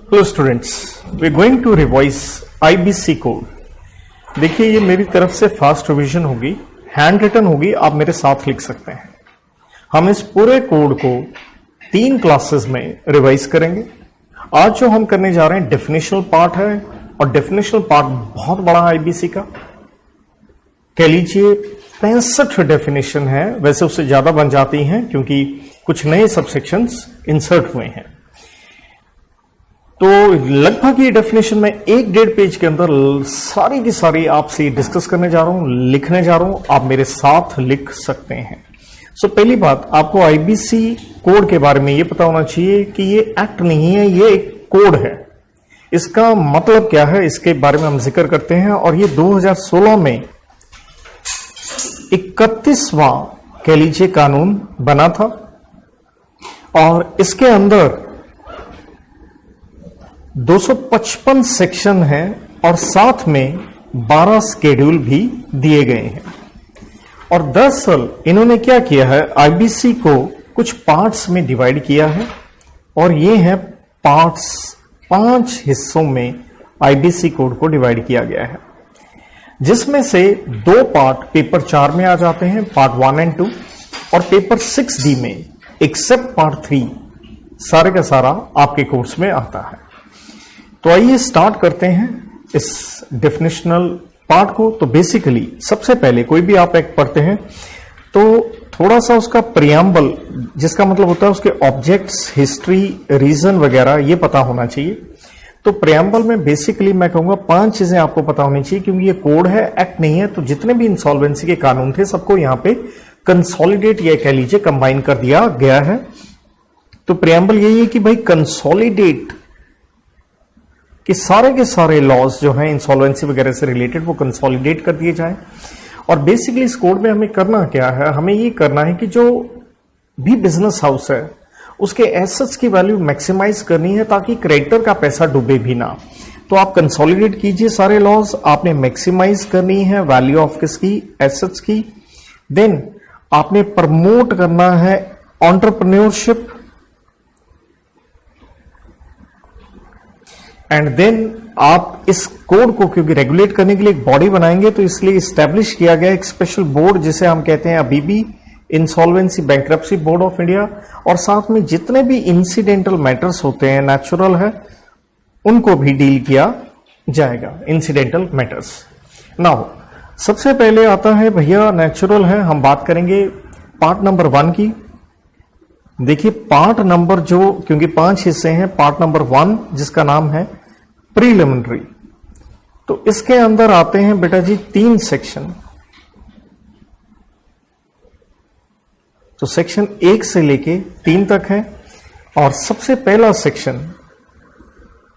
Hello students, we are going to revise IBC code. देखिए, ये मेरी तरफ से फास्ट रिवीजन होगी, हैंड रिटन होगी, आप मेरे साथ लिख सकते हैं। हम इस पूरे कोड को 3 क्लासेस में रिवाइज करेंगे। आज जो हम करने जा रहे हैं डेफिनेशनल पार्ट है, और डेफिनेशनल पार्ट बहुत बड़ा है आईबीसी का। कह लीजिए 65 डेफिनेशन है, वैसे उससे ज्यादा बन जाती हैं क्योंकि कुछ नए सबसेक्शंस इंसर्ट हुए हैं। तो लगभग ये डेफिनेशन में 1-1.5 पेज के अंदर सारी की सारी आपसे डिस्कस करने जा रहा हूं, लिखने जा रहा हूं, आप मेरे साथ लिख सकते हैं। पहली बात, आपको आईबीसी कोड के बारे में ये पता होना चाहिए कि ये एक्ट नहीं है, ये एक कोड है। इसका मतलब क्या है, इसके बारे में हम जिक्र करते हैं। और ये 2016 में 31वां कह लीजिए कानून बना था, और इसके अंदर 255 सेक्शन हैं और साथ में 12 स्केड्यूल भी दिए गए हैं। और दरअसल इन्होंने क्या किया है, आईबीसी को कुछ पार्ट्स में डिवाइड किया है, और ये हैं पार्ट्स। 5 हिस्सों में आईबीसी कोड को डिवाइड किया गया है, जिसमें से 2 पार्ट पेपर 4 में आ जाते हैं, पार्ट 1 और 2, और पेपर 6D में एक्सेप्ट पार्ट 3 सारे का सारा आपके कोर्स में आता है। तो आइए स्टार्ट करते हैं इस डेफिनेशनल पार्ट को। तो बेसिकली सबसे पहले कोई भी आप एक्ट पढ़ते हैं तो थोड़ा सा उसका प्रियम्बल, जिसका मतलब होता है उसके ऑब्जेक्ट्स, हिस्ट्री, रीजन वगैरह, ये पता होना चाहिए। तो प्रियम्बल में बेसिकली मैं कहूंगा 5 चीजें आपको पता होनी चाहिए, क्योंकि ये कोड है, एक्ट नहीं है। तो जितने भी इंसॉल्वेंसी के कानून थे सबको यहां पे कंसोलिडेट या कह लीजिए कंबाइन कर दिया गया है। तो प्रियम्बल यही है कि भाई कंसोलिडेट कि सारे के सारे लॉज जो हैं इंसॉल्वेंसी वगैरह से रिलेटेड वो कंसोलिडेट कर दिए जाएं। और बेसिकली इस कोड में हमें करना क्या है, हमें ये करना है कि जो भी बिजनेस हाउस है उसके एसेट्स की वैल्यू मैक्सिमाइज करनी है, ताकि क्रेडिटर का पैसा डूबे भी ना। तो आप कंसोलिडेट कीजिए सारे लॉज, आपने मैक्सिमाइज करनी है वैल्यू ऑफ किसकी, एसेट्स की। देन आपने प्रमोट करना है एंटरप्रेन्योरशिप, एंड देन आप इस कोड को क्योंकि रेगुलेट करने के लिए एक बॉडी बनाएंगे, तो इसलिए इस्टेब्लिश किया गया एक स्पेशल बोर्ड, जिसे हम कहते हैं अभी भी insolvency bankruptcy board of India. और साथ में जितने भी इंसिडेंटल मैटर्स होते हैं, नेचुरल है, उनको भी डील किया जाएगा, इंसिडेंटल मैटर्स। नाउ सबसे पहले आता है भैया नेचुरल है, हम बात करेंगे पार्ट नंबर 1 की। देखिए पार्ट नंबर जो, क्योंकि 5 हिस्से हैं, पार्ट नंबर 1 जिसका नाम है प्रीलिमिनरी, तो इसके अंदर आते हैं बेटा जी 3 सेक्शन। तो सेक्शन 1 से लेके 3 तक है। और सबसे पहला सेक्शन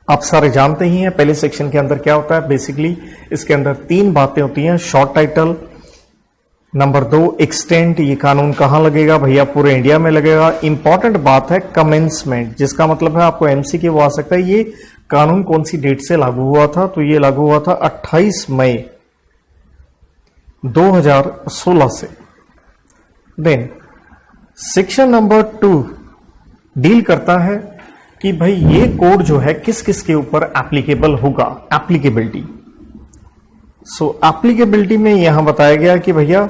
आप सारे जानते ही हैं, पहले सेक्शन के अंदर क्या होता है। बेसिकली इसके अंदर 3 बातें होती हैं, शॉर्ट टाइटल, नंबर 2 एक्सटेंट, ये कानून कहां लगेगा भैया, पूरे इंडिया में लगेगा। इंपॉर्टेंट बात है कमेंसमेंट, जिसका मतलब है आपको एमसीक्यू वो आ सकता है, ये कानून कौन सी डेट से लागू हुआ था। तो ये लागू हुआ था 28 मई 2016 से। देन सेक्शन नंबर 2 डील करता है कि भाई ये कोड जो है किस किस के ऊपर एप्लीकेबल होगा, एप्लीकेबिलिटी। एप्लीकेबिलिटी में यहां बताया गया कि भैया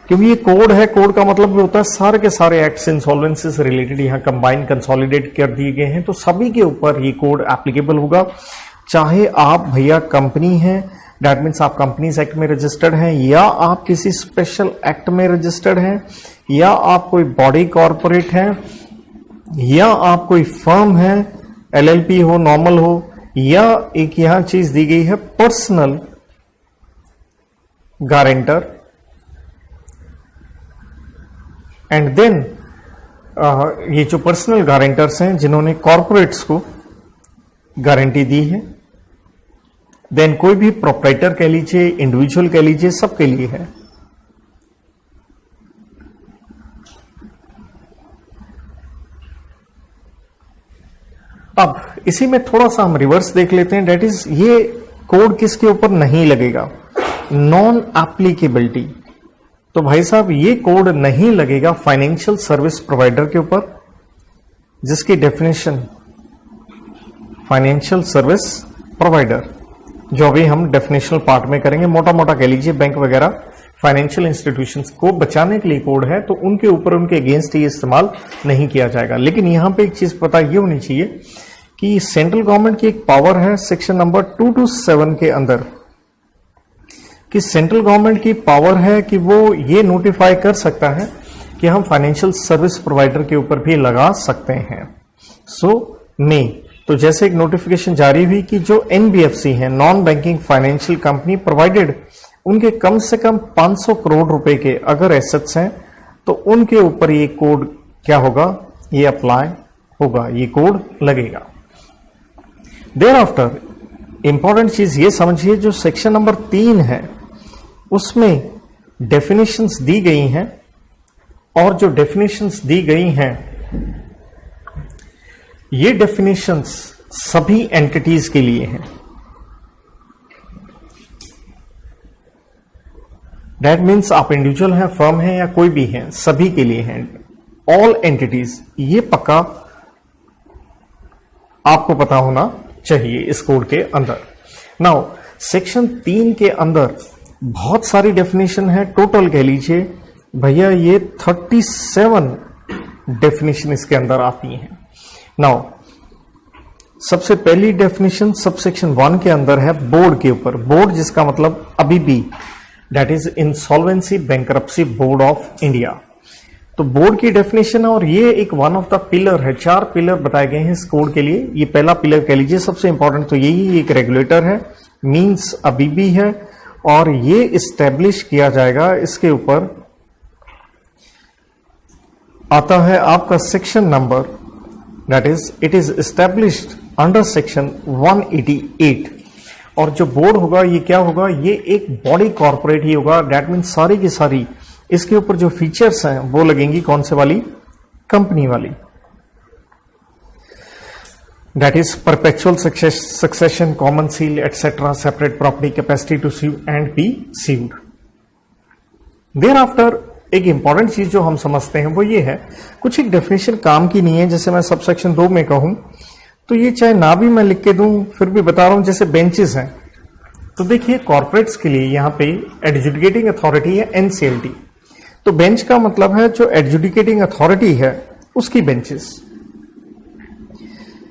क्योंकि ये कोड है, कोड का मतलब भी होता है सारे के सारे एक्ट्स इंसॉल्वेंसी से रिलेटेड यहां कंबाइन, कंसोलिडेट कर दिए गए हैं, तो सभी के ऊपर ये कोड एप्लीकेबल होगा। चाहे आप भैया कंपनी हैं, दैट मीन्स आप कंपनीज एक्ट में रजिस्टर्ड हैं, या आप किसी स्पेशल एक्ट में रजिस्टर्ड हैं, या आप कोई बॉडी कॉर्पोरेट हैं, या आप कोई फर्म है, एलएलपी हो, नॉर्मल हो, या एक यहां चीज दी गई है पर्सनल गारंटर। एंड देन ये जो पर्सनल गारंटर्स हैं जिन्होंने कॉर्पोरेट्स को गारंटी दी है। देन कोई भी प्रोप्राइटर कह लीजिए, इंडिविजुअल कह लीजिए, सबके लिए है। अब इसी में थोड़ा सा हम रिवर्स देख लेते हैं, डेट इज ये कोड किसके ऊपर नहीं लगेगा, नॉन एप्लीकेबिलिटी। तो भाई साहब ये कोड नहीं लगेगा फाइनेंशियल सर्विस प्रोवाइडर के ऊपर, जिसकी डेफिनेशन फाइनेंशियल सर्विस प्रोवाइडर, जो अभी हम डेफिनेशनल पार्ट में करेंगे। मोटा मोटा कह लीजिए बैंक वगैरह फाइनेंशियल इंस्टीट्यूशंस को बचाने के लिए कोड है, तो उनके ऊपर उनके अगेंस्ट ये इस्तेमाल नहीं किया जाएगा। लेकिन यहां पे एक चीज पता ये होनी चाहिए कि सेंट्रल गवर्नमेंट की एक पावर है सेक्शन नंबर 227 के अंदर, कि सेंट्रल गवर्नमेंट की पावर है कि वो ये नोटिफाई कर सकता है कि हम फाइनेंशियल सर्विस प्रोवाइडर के ऊपर भी लगा सकते हैं। तो जैसे एक नोटिफिकेशन जारी हुई कि जो एनबीएफसी है, non banking financial company provided, उनके कम से कम 500 करोड़ रुपए के अगर एसेट्स हैं तो उनके ऊपर ये कोड क्या होगा, ये अप्लाई होगा, ये कोड लगेगा। देयर आफ्टर इंपॉर्टेंट चीज ये समझिए, जो सेक्शन नंबर 3 है उसमें डेफिनेशंस दी गई हैं, और जो डेफिनेशंस दी गई हैं ये डेफिनेशंस सभी एंटिटीज के लिए हैं। दैट मीन्स आप इंडिविजुअल हैं, फर्म है या कोई भी है, सभी के लिए हैं, ऑल एंटिटीज। ये पक्का आपको पता होना चाहिए इस कोड के अंदर। नाउ सेक्शन 3 के अंदर बहुत सारी डेफिनेशन है, टोटल कह लीजिए भैया ये 37 डेफिनेशन इसके अंदर आती हैं। नाउ सबसे पहली डेफिनेशन सबसेक्शन 1 के अंदर है बोर्ड के ऊपर। बोर्ड जिसका मतलब अभी भी, that is insolvency bankruptcy board of India. तो बोर्ड की डेफिनेशन है, और ये एक वन ऑफ द पिलर है। 4 पिलर बताए गए हैं इस कोड के लिए। ये पहला पिलर कह लीजिए, सबसे इंपॉर्टेंट तो यही एक रेगुलेटर है, मींस अभी भी है, और ये इस्टेब्लिश किया जाएगा। इसके ऊपर आता है आपका section number, that is it is established under section 188। और जो बोर्ड होगा ये क्या होगा, ये एक बॉडी कॉर्पोरेट ही होगा। दैट मीन्स सारी की सारी इसके ऊपर जो फीचर्स हैं वो लगेंगी कौन से वाली, कंपनी वाली। That is perpetual succession, common seal etcetera, separate property, capacity to sue and be sued. Thereafter एक इंपॉर्टेंट चीज जो हम समझते हैं वो ये है, कुछ एक डेफिनेशन काम की नहीं है। जैसे मैं सबसेक्शन 2 में कहूं तो ये चाहे ना भी मैं लिख के दूं फिर भी बता रहा हूं, जैसे बेंचेस हैं। तो देखिए कॉर्पोरेट्स के लिए यहां पे एडजुडिकेटिंग अथॉरिटी है एनसीएलटी। तो बेंच का मतलब है जो एडजुडिकेटिंग अथॉरिटी है उसकी बेंचेस।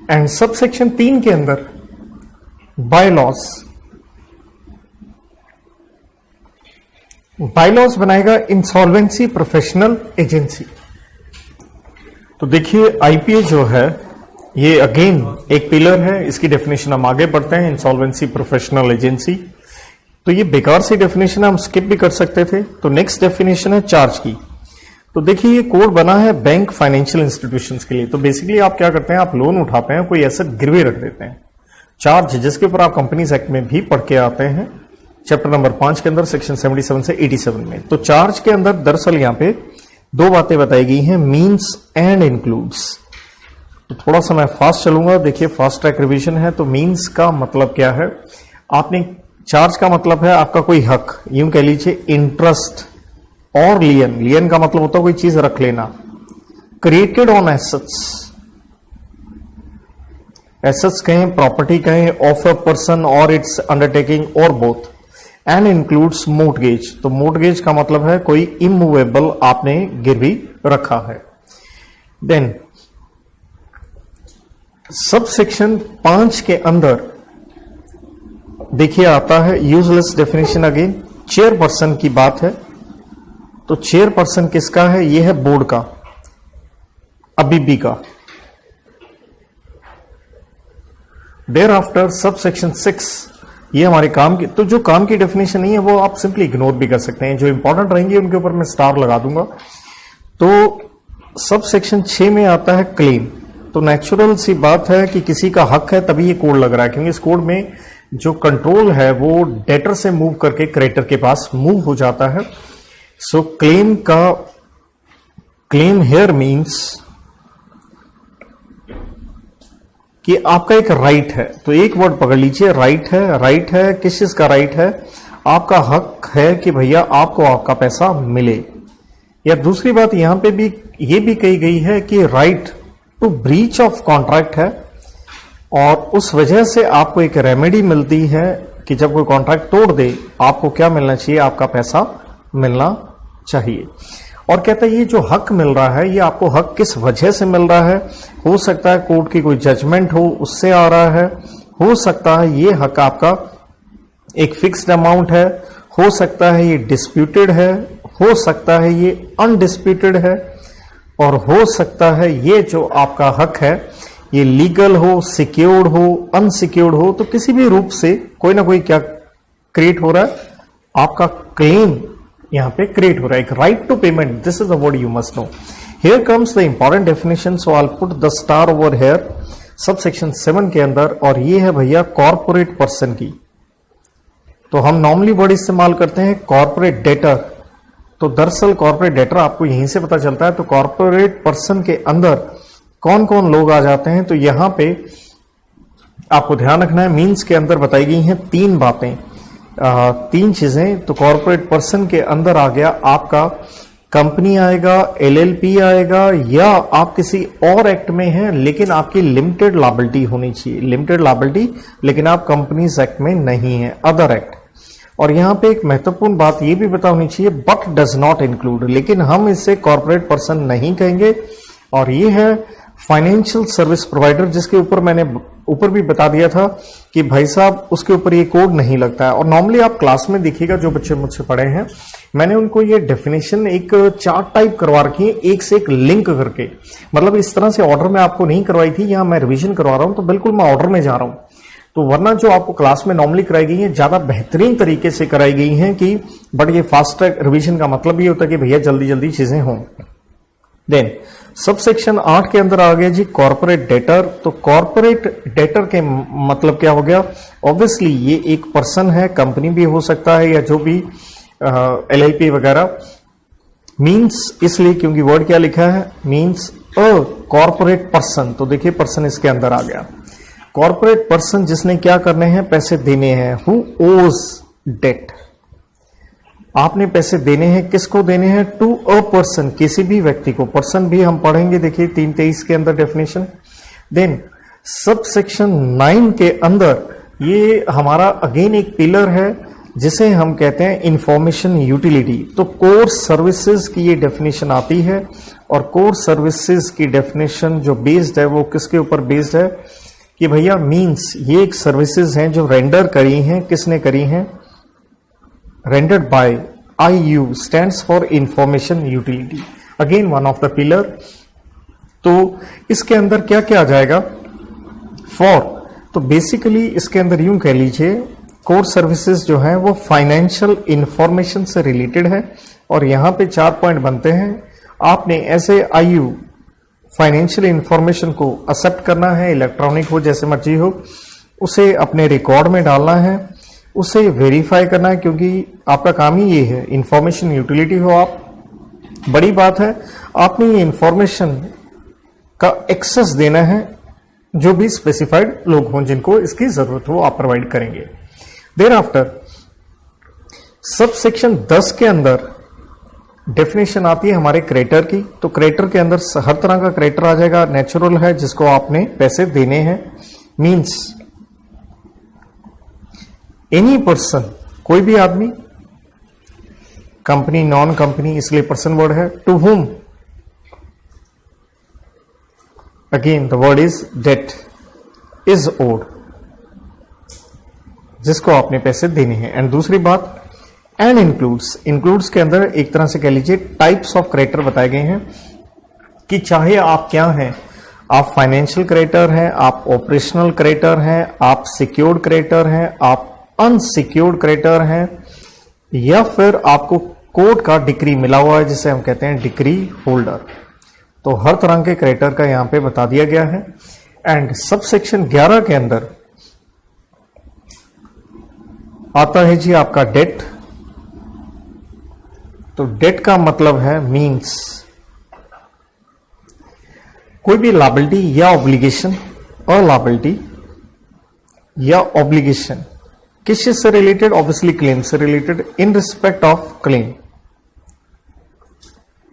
एंड सबसेक्शन 3 के अंदर बायलॉज, बायलॉज बनाएगा इंसॉल्वेंसी प्रोफेशनल एजेंसी। तो देखिए आईपीए जो है ये अगेन एक पिलर है, इसकी डेफिनेशन हम आगे बढ़ते हैं, इंसॉल्वेंसी प्रोफेशनल एजेंसी। तो ये बेकार सी डेफिनेशन है, हम स्किप भी कर सकते थे। तो नेक्स्ट डेफिनेशन है चार्ज की। तो देखिए ये कोड बना है बैंक फाइनेंशियल इंस्टीट्यूशंस के लिए। तो बेसिकली आप क्या करते हैं, आप लोन उठाते हैं, कोई एसेट गिरवी रख देते हैं। चार्ज जिसके ऊपर आप कंपनीज एक्ट में भी पढ़ के आते हैं, चैप्टर नंबर 5 के अंदर सेक्शन 77 से 87 में। तो चार्ज के अंदर दरअसल यहां पे 2 बातें बताई गई हैं, मीन्स एंड इंक्लूड्स। तो थोड़ा सा मैं फास्ट चलूंगा, देखिए फास्ट ट्रैक रिवीजन है। तो मीन्स का मतलब क्या है, आपने चार्ज का मतलब है आपका कोई हक, यूं कह लीजिए इंटरेस्ट, और लियन, लियन का मतलब होता है कोई चीज रख लेना। क्रिएटेड ऑन एसेट्स, एसेट्स कहें, प्रॉपर्टी कहें, ऑफ अ पर्सन और इट्स अंडरटेकिंग और बोथ। And includes mortgage. तो मोर्टगेज का मतलब है कोई इमूवेबल आपने गिरवी रखा है। देन सब सेक्शन 5 के अंदर देखिए आता है यूजलेस डेफिनेशन। अगेन चेयरपर्सन की बात है। तो चेयरपर्सन किसका है, यह है बोर्ड का, अबीबी का। देयर आफ्टर सब सेक्शन 6, ये हमारे काम की, तो जो काम की डेफिनेशन नहीं है वो आप सिंपली इग्नोर भी कर सकते हैं। जो इंपॉर्टेंट रहेंगे उनके ऊपर मैं स्टार लगा दूंगा। तो सब सेक्शन 6 में आता है क्लेम। तो नेचुरल सी बात है कि किसी का हक है तभी ये कोड लग रहा है, क्योंकि इस कोड में जो कंट्रोल है वो डेटर से मूव करके क्रेडिटर के पास मूव हो जाता है। सो क्लेम का, क्लेम हेयर मीन्स कि आपका एक राइट है। तो एक वर्ड पकड़ लीजिए, राइट है। राइट है किस चीज का राइट है, आपका हक है कि भैया आपको आपका पैसा मिले। या दूसरी बात यहां पे भी ये भी कही गई है कि right to breach of contract है, और उस वजह से आपको एक रेमेडी मिलती है कि जब कोई कॉन्ट्रैक्ट तोड़ दे आपको क्या मिलना चाहिए, आपका पैसा मिलना चाहिए। और कहता है ये जो हक मिल रहा है, ये आपको हक किस वजह से मिल रहा है। हो सकता है कोर्ट की कोई जजमेंट हो उससे आ रहा है, हो सकता है ये हक आपका एक फिक्स्ड अमाउंट है, हो सकता है ये डिस्प्यूटेड है, हो सकता है ये अनडिस्प्यूटेड है, और हो सकता है ये जो आपका हक है ये लीगल हो, सिक्योर्ड हो, अनसिक्योर्ड हो। तो किसी भी रूप से कोई ना कोई क्या क्रिएट हो रहा है, आपका क्लेम यहां पे क्रिएट हो रहा है, एक right to payment. This is the word you must know. Here comes the important definition, so I put the star over here sub section 7 के अंदर, और ये है भैया कॉर्पोरेट पर्सन की। तो हम नॉर्मली वर्ड इस्तेमाल करते हैं कॉर्पोरेट डेटर, तो दरअसल कॉर्पोरेट डेटर आपको यहीं से पता चलता है। तो कॉर्पोरेट पर्सन के अंदर कौन कौन लोग आ जाते हैं, तो यहां पे आपको ध्यान रखना है। मीन्स के अंदर बताई गई हैं 3 बातें, 3 चीजें। तो कॉर्पोरेट पर्सन के अंदर आ गया आपका कंपनी आएगा, एलएलपी आएगा, या आप किसी और एक्ट में हैं लेकिन आपकी लिमिटेड लायबिलिटी होनी चाहिए, लिमिटेड लायबिलिटी, लेकिन आप कंपनीज एक्ट में नहीं है, अदर एक्ट। और यहां पे एक महत्वपूर्ण बात यह भी पता होनी चाहिए, बट डज नॉट इंक्लूड, लेकिन हम इससे कॉर्पोरेट पर्सन नहीं कहेंगे। और ये है फाइनेंशियल सर्विस प्रोवाइडर, जिसके ऊपर मैंने ऊपर भी बता दिया था कि भाई साहब उसके ऊपर ये कोड नहीं लगता है। और नॉर्मली आप क्लास में देखिएगा, जो बच्चे मुझसे पढ़े हैं, मैंने उनको ये डेफिनेशन एक चार्ट टाइप करवा रखी है, एक से एक लिंक करके। मतलब इस तरह से ऑर्डर में आपको नहीं करवाई थी, यहां मैं रिवीजन करवा रहा हूं तो बिल्कुल मैं ऑर्डर में जा रहा हूं। तो वरना जो आपको क्लास में नॉर्मली कराई गई है ज्यादा बेहतरीन तरीके से कराई गई हैं कि, बट ये फास्ट ट्रैक रिवीजन का मतलब ये होता है कि भैया जल्दी जल्दी चीजें हों। देन सब सेक्शन 8 के अंदर आ गया जी कॉर्पोरेट डेटर। तो कॉर्पोरेट डेटर के मतलब क्या हो गया, ऑब्वियसली ये एक पर्सन है, कंपनी भी हो सकता है या जो भी एलएलपी वगैरह। मींस इसलिए क्योंकि वर्ड क्या लिखा है, मींस अ कॉर्पोरेट पर्सन। तो देखिए पर्सन इसके अंदर आ गया, कॉर्पोरेट पर्सन जिसने क्या करने हैं, पैसे देने हैं। हु ओज डेट, आपने पैसे देने हैं, किसको देने हैं, टू अ पर्सन, किसी भी व्यक्ति को। पर्सन भी हम पढ़ेंगे, देखिए 323 के अंदर डेफिनेशन। देन सब सेक्शन 9 के अंदर ये हमारा अगेन एक पिलर है जिसे हम कहते हैं इंफॉर्मेशन यूटिलिटी। तो कोर सर्विसेज की ये डेफिनेशन आती है, और कोर सर्विसेज की डेफिनेशन जो बेस्ड है वो किसके ऊपर बेस्ड है कि भैया मींस ये एक सर्विसेज हैं जो रेंडर करी हैं, किसने करी हैं, rendered by IU stands for information utility, again one of the pillar। तो इसके अंदर क्या क्या आ जाएगा, for, तो बेसिकली इसके अंदर यूं कह लीजिए कोर सर्विसेज जो है वो फाइनेंशियल इंफॉर्मेशन से रिलेटेड है। और यहां पे 4 पॉइंट बनते हैं। आपने ऐसे IU फाइनेंशियल इंफॉर्मेशन को एक्सेप्ट करना है, इलेक्ट्रॉनिक हो जैसे मर्जी हो, उसे अपने रिकॉर्ड में डालना है, उसे वेरीफाई करना है, क्योंकि आपका काम ही ये है, इंफॉर्मेशन यूटिलिटी हो आप। बड़ी बात है आपने ये इंफॉर्मेशन का एक्सेस देना है, जो भी स्पेसिफाइड लोग हों जिनको इसकी जरूरत हो आप प्रोवाइड करेंगे। देयर आफ्टर सब सेक्शन 10 के अंदर डेफिनेशन आती है हमारे क्रेडिटर की। तो क्रेडिटर के अंदर हर तरह का क्रेडिटर आ जाएगा, नेचुरल है जिसको आपने पैसे देने हैं, मींस एनी पर्सन, कोई भी आदमी, कंपनी, नॉन कंपनी, इसलिए पर्सन वर्ड है। To whom, again the word is debt is owed, जिसको आपने पैसे देने हैं। एंड दूसरी बात एंड इंक्लूड्स, इंक्लूड्स के अंदर एक तरह से कह लीजिए टाइप्स ऑफ क्रेडिटर बताए गए हैं कि चाहे आप क्या हैं, आप फाइनेंशियल क्रेडिटर हैं, आप ऑपरेशनल क्रेडिटर हैं, आप सिक्योर्ड क्रेडिटर हैं, आप अनसिक्योर्ड क्रेडिटर हैं, या फिर आपको कोर्ट का डिक्री मिला हुआ है जिसे हम कहते हैं डिक्री होल्डर। तो हर तरह के क्रेडिटर का यहां पे बता दिया गया है। एंड सब सेक्शन 11 के अंदर आता है जी आपका डेट। तो डेट का मतलब है मींस कोई भी लायबिलिटी या ऑब्लिगेशन, और लायबिलिटी या ऑब्लिगेशन किस चीज से रिलेटेड, ऑब्वियसली क्लेम से related, in respect of claim.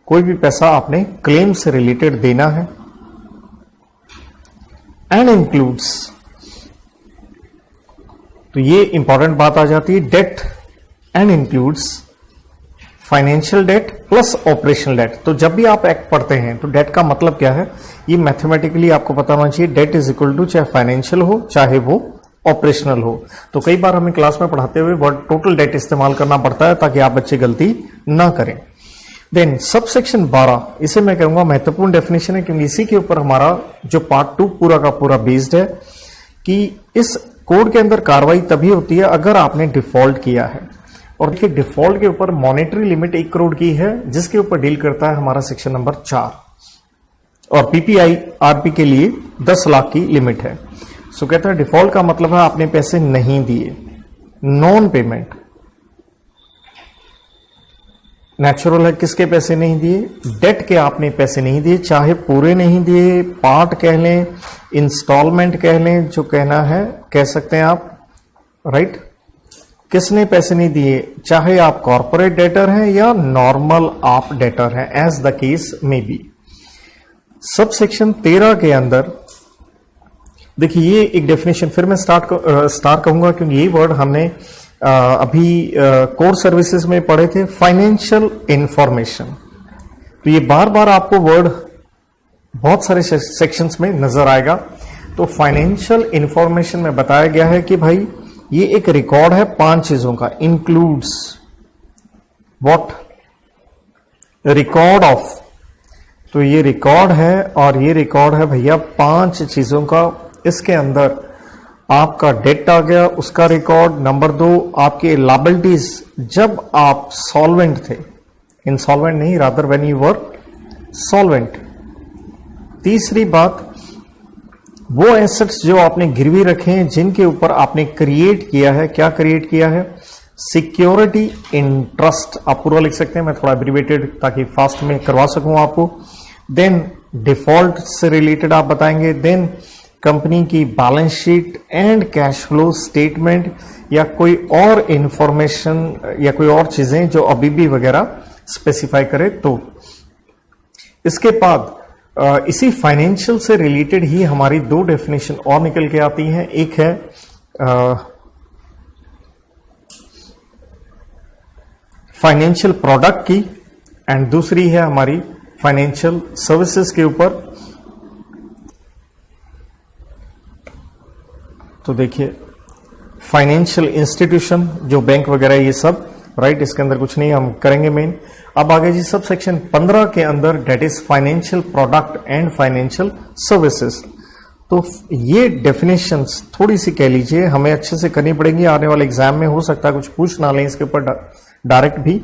कोई भी पैसा आपने क्लेम से रिलेटेड देना है। एंड इंक्लूड्स तो ये इंपॉर्टेंट बात आ जाती है, debt and includes financial debt plus operational debt. तो जब भी आप एक्ट पढ़ते हैं तो डेट का मतलब क्या है, ये मैथमेटिकली आपको पता होना चाहिए। डेट इज इक्वल टू चाहे फाइनेंशियल हो चाहे वो ऑपरेशनल हो। तो कई बार हमें क्लास में पढ़ाते हुए वर्ड टोटल डेट इस्तेमाल करना पड़ता है ताकि आप बच्चे गलती ना करें। देन सब सेक्शन 12, इसे मैं कहूंगा महत्वपूर्ण डेफिनेशन है, क्योंकि इसी के ऊपर हमारा जो पार्ट 2 पूरा का पूरा बेस्ड है कि इस कोड के अंदर कार्रवाई तभी होती है अगर आपने डिफॉल्ट किया है। और देखिए डिफॉल्ट के ऊपर मॉनेटरी लिमिट 1 करोड़ की है, जिसके ऊपर डील करता है हमारा सेक्शन नंबर 4, और पीपीआई आरपी के लिए 10 लाख की लिमिट है। सो कहता है डिफॉल्ट का मतलब है आपने पैसे नहीं दिए, नॉन पेमेंट। नेचुरल है किसके पैसे नहीं दिए, डेट के आपने पैसे नहीं दिए, चाहे पूरे नहीं दिए, पार्ट कह लें, इंस्टॉलमेंट कह लें, जो कहना है कह सकते हैं आप, राइट। किसने पैसे नहीं दिए, चाहे आप कॉर्पोरेट डेटर हैं या नॉर्मल आप डेटर हैं, एज द केस में बी। सब सेक्शन 13 के अंदर देखिए ये एक डेफिनेशन फिर मैं स्टार कहूंगा, क्योंकि ये वर्ड हमने अभी कोर सर्विसेज में पढ़े थे, फाइनेंशियल इंफॉर्मेशन। तो ये बार बार आपको वर्ड बहुत सारे सेक्शंस में नजर आएगा। तो फाइनेंशियल इंफॉर्मेशन में बताया गया है कि भाई ये एक रिकॉर्ड है 5 चीजों का, इंक्लूड्स व्हाट, रिकॉर्ड ऑफ। तो ये रिकॉर्ड है, और ये रिकॉर्ड है भैया 5 चीजों का। इसके अंदर आपका डेट आ गया, उसका रिकॉर्ड। नंबर 2 आपके लायबिलिटीज जब आप सॉल्वेंट थे, इंसॉल्वेंट नहीं, rather when you were solvent. तीसरी बात, वो एसेट्स जो आपने गिरवी रखे हैं जिनके ऊपर आपने क्रिएट किया है, क्या क्रिएट किया है, सिक्योरिटी इंटरेस्ट। आप पूरा लिख सकते हैं, मैं थोड़ा एब्रिवेटेड ताकि फास्ट में करवा सकूं आपको। देन डिफॉल्ट से रिलेटेड आप बताएंगे। देन कंपनी की balance sheet and cash flow statement, या कोई और इंफॉर्मेशन या कोई और चीजें जो अभी भी वगैरह स्पेसिफाई करे। तो इसके बाद इसी फाइनेंशियल से रिलेटेड ही हमारी 2 डेफिनेशन और निकल के आती हैं। एक है फाइनेंशियल प्रोडक्ट की, एंड दूसरी है हमारी फाइनेंशियल सर्विसेज के ऊपर। तो देखिए फाइनेंशियल इंस्टीट्यूशन जो बैंक वगैरह ये सब, राइट, इसके अंदर कुछ नहीं, हम करेंगे मेन। अब आगे जी सब सेक्शन 15 के अंदर, debt is financial product and financial services. तो ये डेफिनेशंस थोड़ी सी कह लीजिए हमें अच्छे से करनी पड़ेगी, आने वाले एग्जाम में हो सकता है कुछ पूछ ना लें इसके ऊपर डायरेक्ट भी।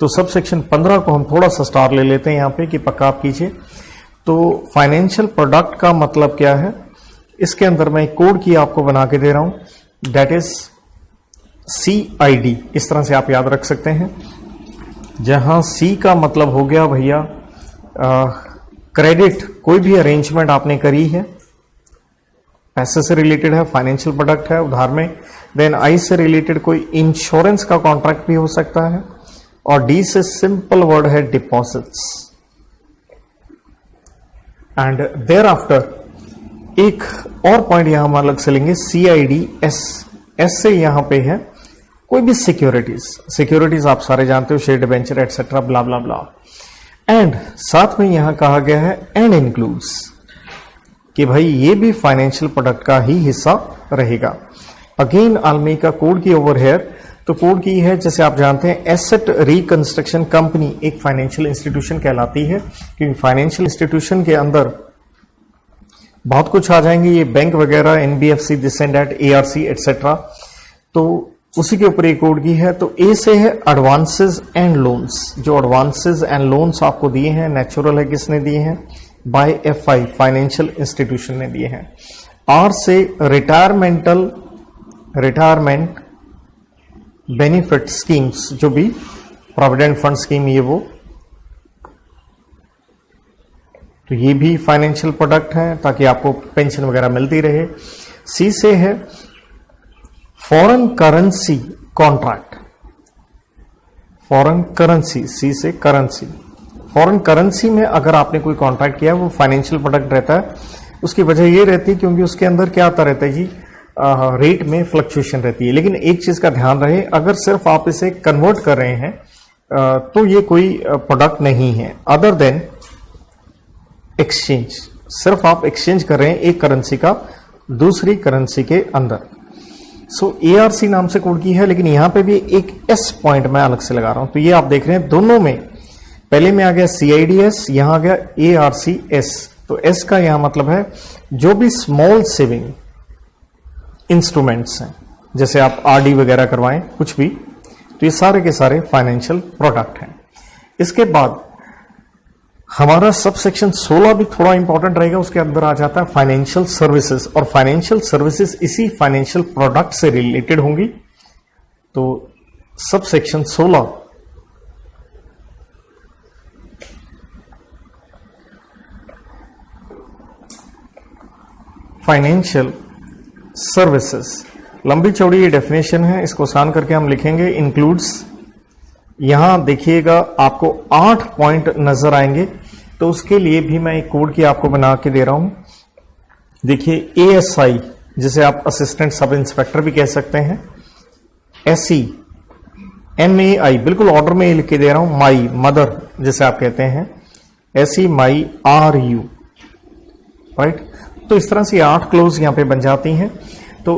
तो सब सेक्शन 15 को हम थोड़ा सा स्टार ले लेते हैं यहाँ पे कि पक्का आप कीजिए। तो फाइनेंशियल प्रोडक्ट का मतलब क्या है, इसके अंदर मैं एक कोड की आपको बना के दे रहा हूं, डेट इज CID। इस तरह से आप याद रख सकते हैं, जहां C का मतलब हो गया भैया क्रेडिट, कोई भी अरेंजमेंट आपने करी है, पैसे से रिलेटेड है, फाइनेंशियल प्रोडक्ट है उधार में। देन I से रिलेटेड कोई इंश्योरेंस का कॉन्ट्रैक्ट भी हो सकता है, और D से सिंपल वर्ड है डिपॉजिट्स। एंड देयर आफ्टर एक और पॉइंट यहां हम अलग से लेंगे, CID S से यहां पे है कोई भी सिक्योरिटीज आप सारे जानते हो, share debenture etcetera blah blah blah. And साथ में यहां कहा गया है एंड इंक्लूड्स, कि भाई ये भी फाइनेंशियल प्रोडक्ट का ही हिस्सा रहेगा। Again I will make a code की ओवर हेयर। तो कोड की है, जैसे आप जानते हैं, एसेट रिकंस्ट्रक्शन कंपनी एक फाइनेंशियल इंस्टीट्यूशन कहलाती है, क्योंकि फाइनेंशियल इंस्टीट्यूशन के अंदर बहुत कुछ आ जाएंगे, ये बैंक वगैरह, NBFC, this and that, ARC etcetera. तो उसी के ऊपर एक कोड की है। तो ए से है एडवांसेस एंड लोन्स। जो एडवांसेस एंड लोन्स आपको दिए हैं, नेचुरल है किसने दिए हैं, बाय FI, फाइनेंशियल इंस्टीट्यूशन ने दिए हैं। R से रिटायरमेंट बेनिफिट स्कीम्स, जो भी प्रोविडेंट फंड स्कीम ये वो, तो ये भी फाइनेंशियल प्रोडक्ट है ताकि आपको पेंशन वगैरह मिलती रहे। C से है foreign currency contract, foreign currency, C से करेंसी। फॉरेन करेंसी में अगर आपने कोई कॉन्ट्रैक्ट किया वो फाइनेंशियल प्रोडक्ट रहता है। उसकी वजह ये रहती है क्योंकि उसके अंदर क्या आता रहता है जी, रेट में फ्लक्चुएशन रहती है। लेकिन एक चीज का ध्यान रहे, अगर सिर्फ आप इसे कन्वर्ट कर रहे हैं तो ये कोई प्रोडक्ट नहीं है अदर देन एक्सचेंज। सिर्फ आप एक्सचेंज कर रहे हैं एक करेंसी का दूसरी करेंसी के अंदर। सो ARC नाम से कोड की है, लेकिन यहां पे भी एक S पॉइंट मैं अलग से लगा रहा हूं। तो ये आप देख रहे हैं दोनों में, पहले में आ गया CIDS, यहां आ गया ARCS। तो S का यहां मतलब है जो भी स्मॉल सेविंग इंस्ट्रूमेंट्स हैं, जैसे आप RD वगैरह करवाएं कुछ भी, तो ये सारे के सारे फाइनेंशियल प्रोडक्ट हैं। इसके बाद हमारा सब सेक्शन 16 भी थोड़ा इंपॉर्टेंट रहेगा, उसके अंदर आ जाता है फाइनेंशियल सर्विसेज, और फाइनेंशियल सर्विसेज इसी फाइनेंशियल प्रोडक्ट से रिलेटेड होंगी। तो सब सेक्शन 16 फाइनेंशियल सर्विसेज, लंबी चौड़ी ये डेफिनेशन है, इसको आसान करके हम लिखेंगे इंक्लूड्स। यहां देखिएगा आपको 8 पॉइंट नजर आएंगे, तो उसके लिए भी मैं एक कोड की आपको बना के दे रहा हूं। देखिए ASI, जिसे आप असिस्टेंट सब इंस्पेक्टर भी कह सकते हैं, SE, MAI, बिल्कुल ऑर्डर में ही लिख के दे रहा हूं, माई मदर जिसे आप कहते हैं, SE माई RU, राइट। तो इस तरह से 8 क्लोज यहां पे बन जाती हैं। तो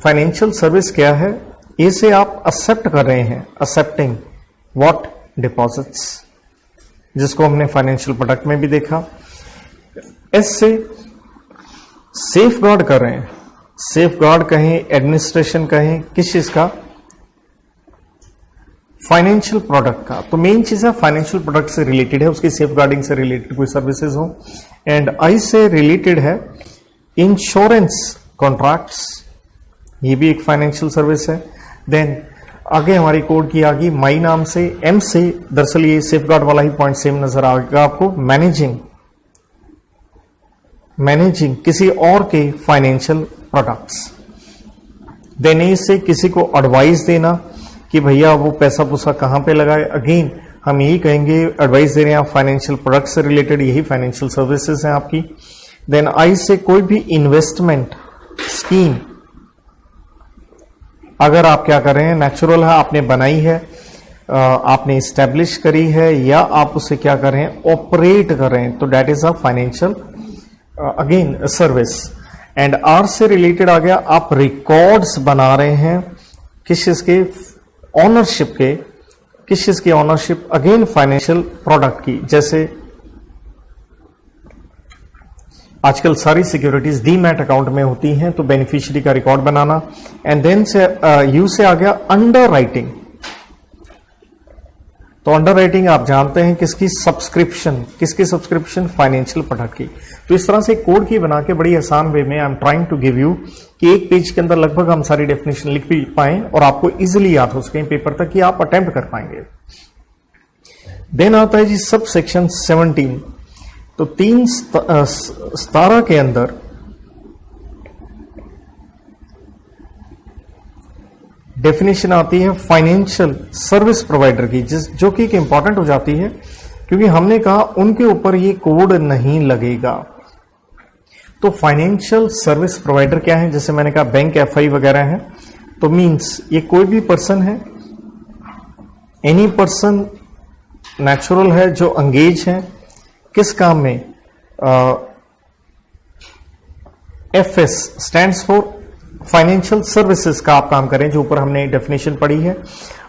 फाइनेंशियल सर्विस क्या है, ए से आप एक्सेप्ट कर रहे हैं, एक्सेप्टिंग व्हाट, डिपॉजिट्स, जिसको हमने फाइनेंशियल प्रोडक्ट में भी देखा। एस से सेफ गार्ड कर रहे हैं, सेफ गार्ड कहें, एडमिनिस्ट्रेशन कहें, किस चीज का, फाइनेंशियल प्रोडक्ट का। तो मेन चीज है फाइनेंशियल प्रोडक्ट से रिलेटेड है, उसकी सेफ गार्डिंग से रिलेटेड कोई सर्विसेज हो। एंड आई से रिलेटेड है इंश्योरेंस कॉन्ट्रैक्ट्स, ये भी एक फाइनेंशियल सर्विस है। देन आगे हमारी कोड की आ गई माई नाम से। एम से दरअसल ये सेफ गार्ड वाला ही पॉइंट सेम नजर आएगा आपको, मैनेजिंग किसी और के फाइनेंशियल प्रोडक्ट्स। देन ए से किसी को एडवाइस देना कि भैया वो पैसा पूसा कहां पे लगाए, अगेन हम यही कहेंगे एडवाइस दे रहे हैं आप फाइनेंशियल प्रोडक्ट से रिलेटेड, यही फाइनेंशियल सर्विसेज हैं आपकी। देन आई से कोई भी इन्वेस्टमेंट स्कीम अगर आप क्या कर रहे हैं, नेचुरल है, आपने बनाई है, आपने इस्टेब्लिश करी है, या आप उसे क्या कर रहे हैं, ऑपरेट कर रहे हैं, तो that is a financial again service. And R से रिलेटेड आ गया, आप रिकॉर्ड्स बना रहे हैं किस चीज के, ऑनरशिप के, किस चीज की ऑनरशिप, अगेन फाइनेंशियल प्रोडक्ट की। जैसे आजकल सारी सिक्योरिटीज डीमैट अकाउंट में होती हैं, तो बेनिफिशियरी का रिकॉर्ड बनाना। एंड देन से यू से आ गया अंडर राइटिंग। तो अंडर राइटिंग आप जानते हैं किसकी, सब्सक्रिप्शन, किसकी सब्सक्रिप्शन, फाइनेंशियल प्रोडक्ट की। तो इस तरह से कोड की बना के बड़ी आसान वे में I am trying to give you कि एक पेज के अंदर लगभग हम सारी डेफिनेशन लिख भी पाएं और आपको इजिली याद हो सके पेपर तक कि आप अटेम्प्ट कर पाएंगे। देन आता है जी सब सेक्शन 17। तो 3 17 के अंदर डेफिनेशन आती है फाइनेंशियल सर्विस प्रोवाइडर की, जो कि एक इंपॉर्टेंट हो जाती है क्योंकि हमने कहा उनके ऊपर ये कोड नहीं लगेगा। तो फाइनेंशियल सर्विस प्रोवाइडर क्या है, जैसे मैंने कहा बैंक, FI वगैरह है, तो मींस ये कोई भी पर्सन है, एनी पर्सन नेचुरल है जो अंगेज है किस काम में, FS stands for financial services का आप काम करें, जो ऊपर हमने डेफिनेशन पढ़ी है।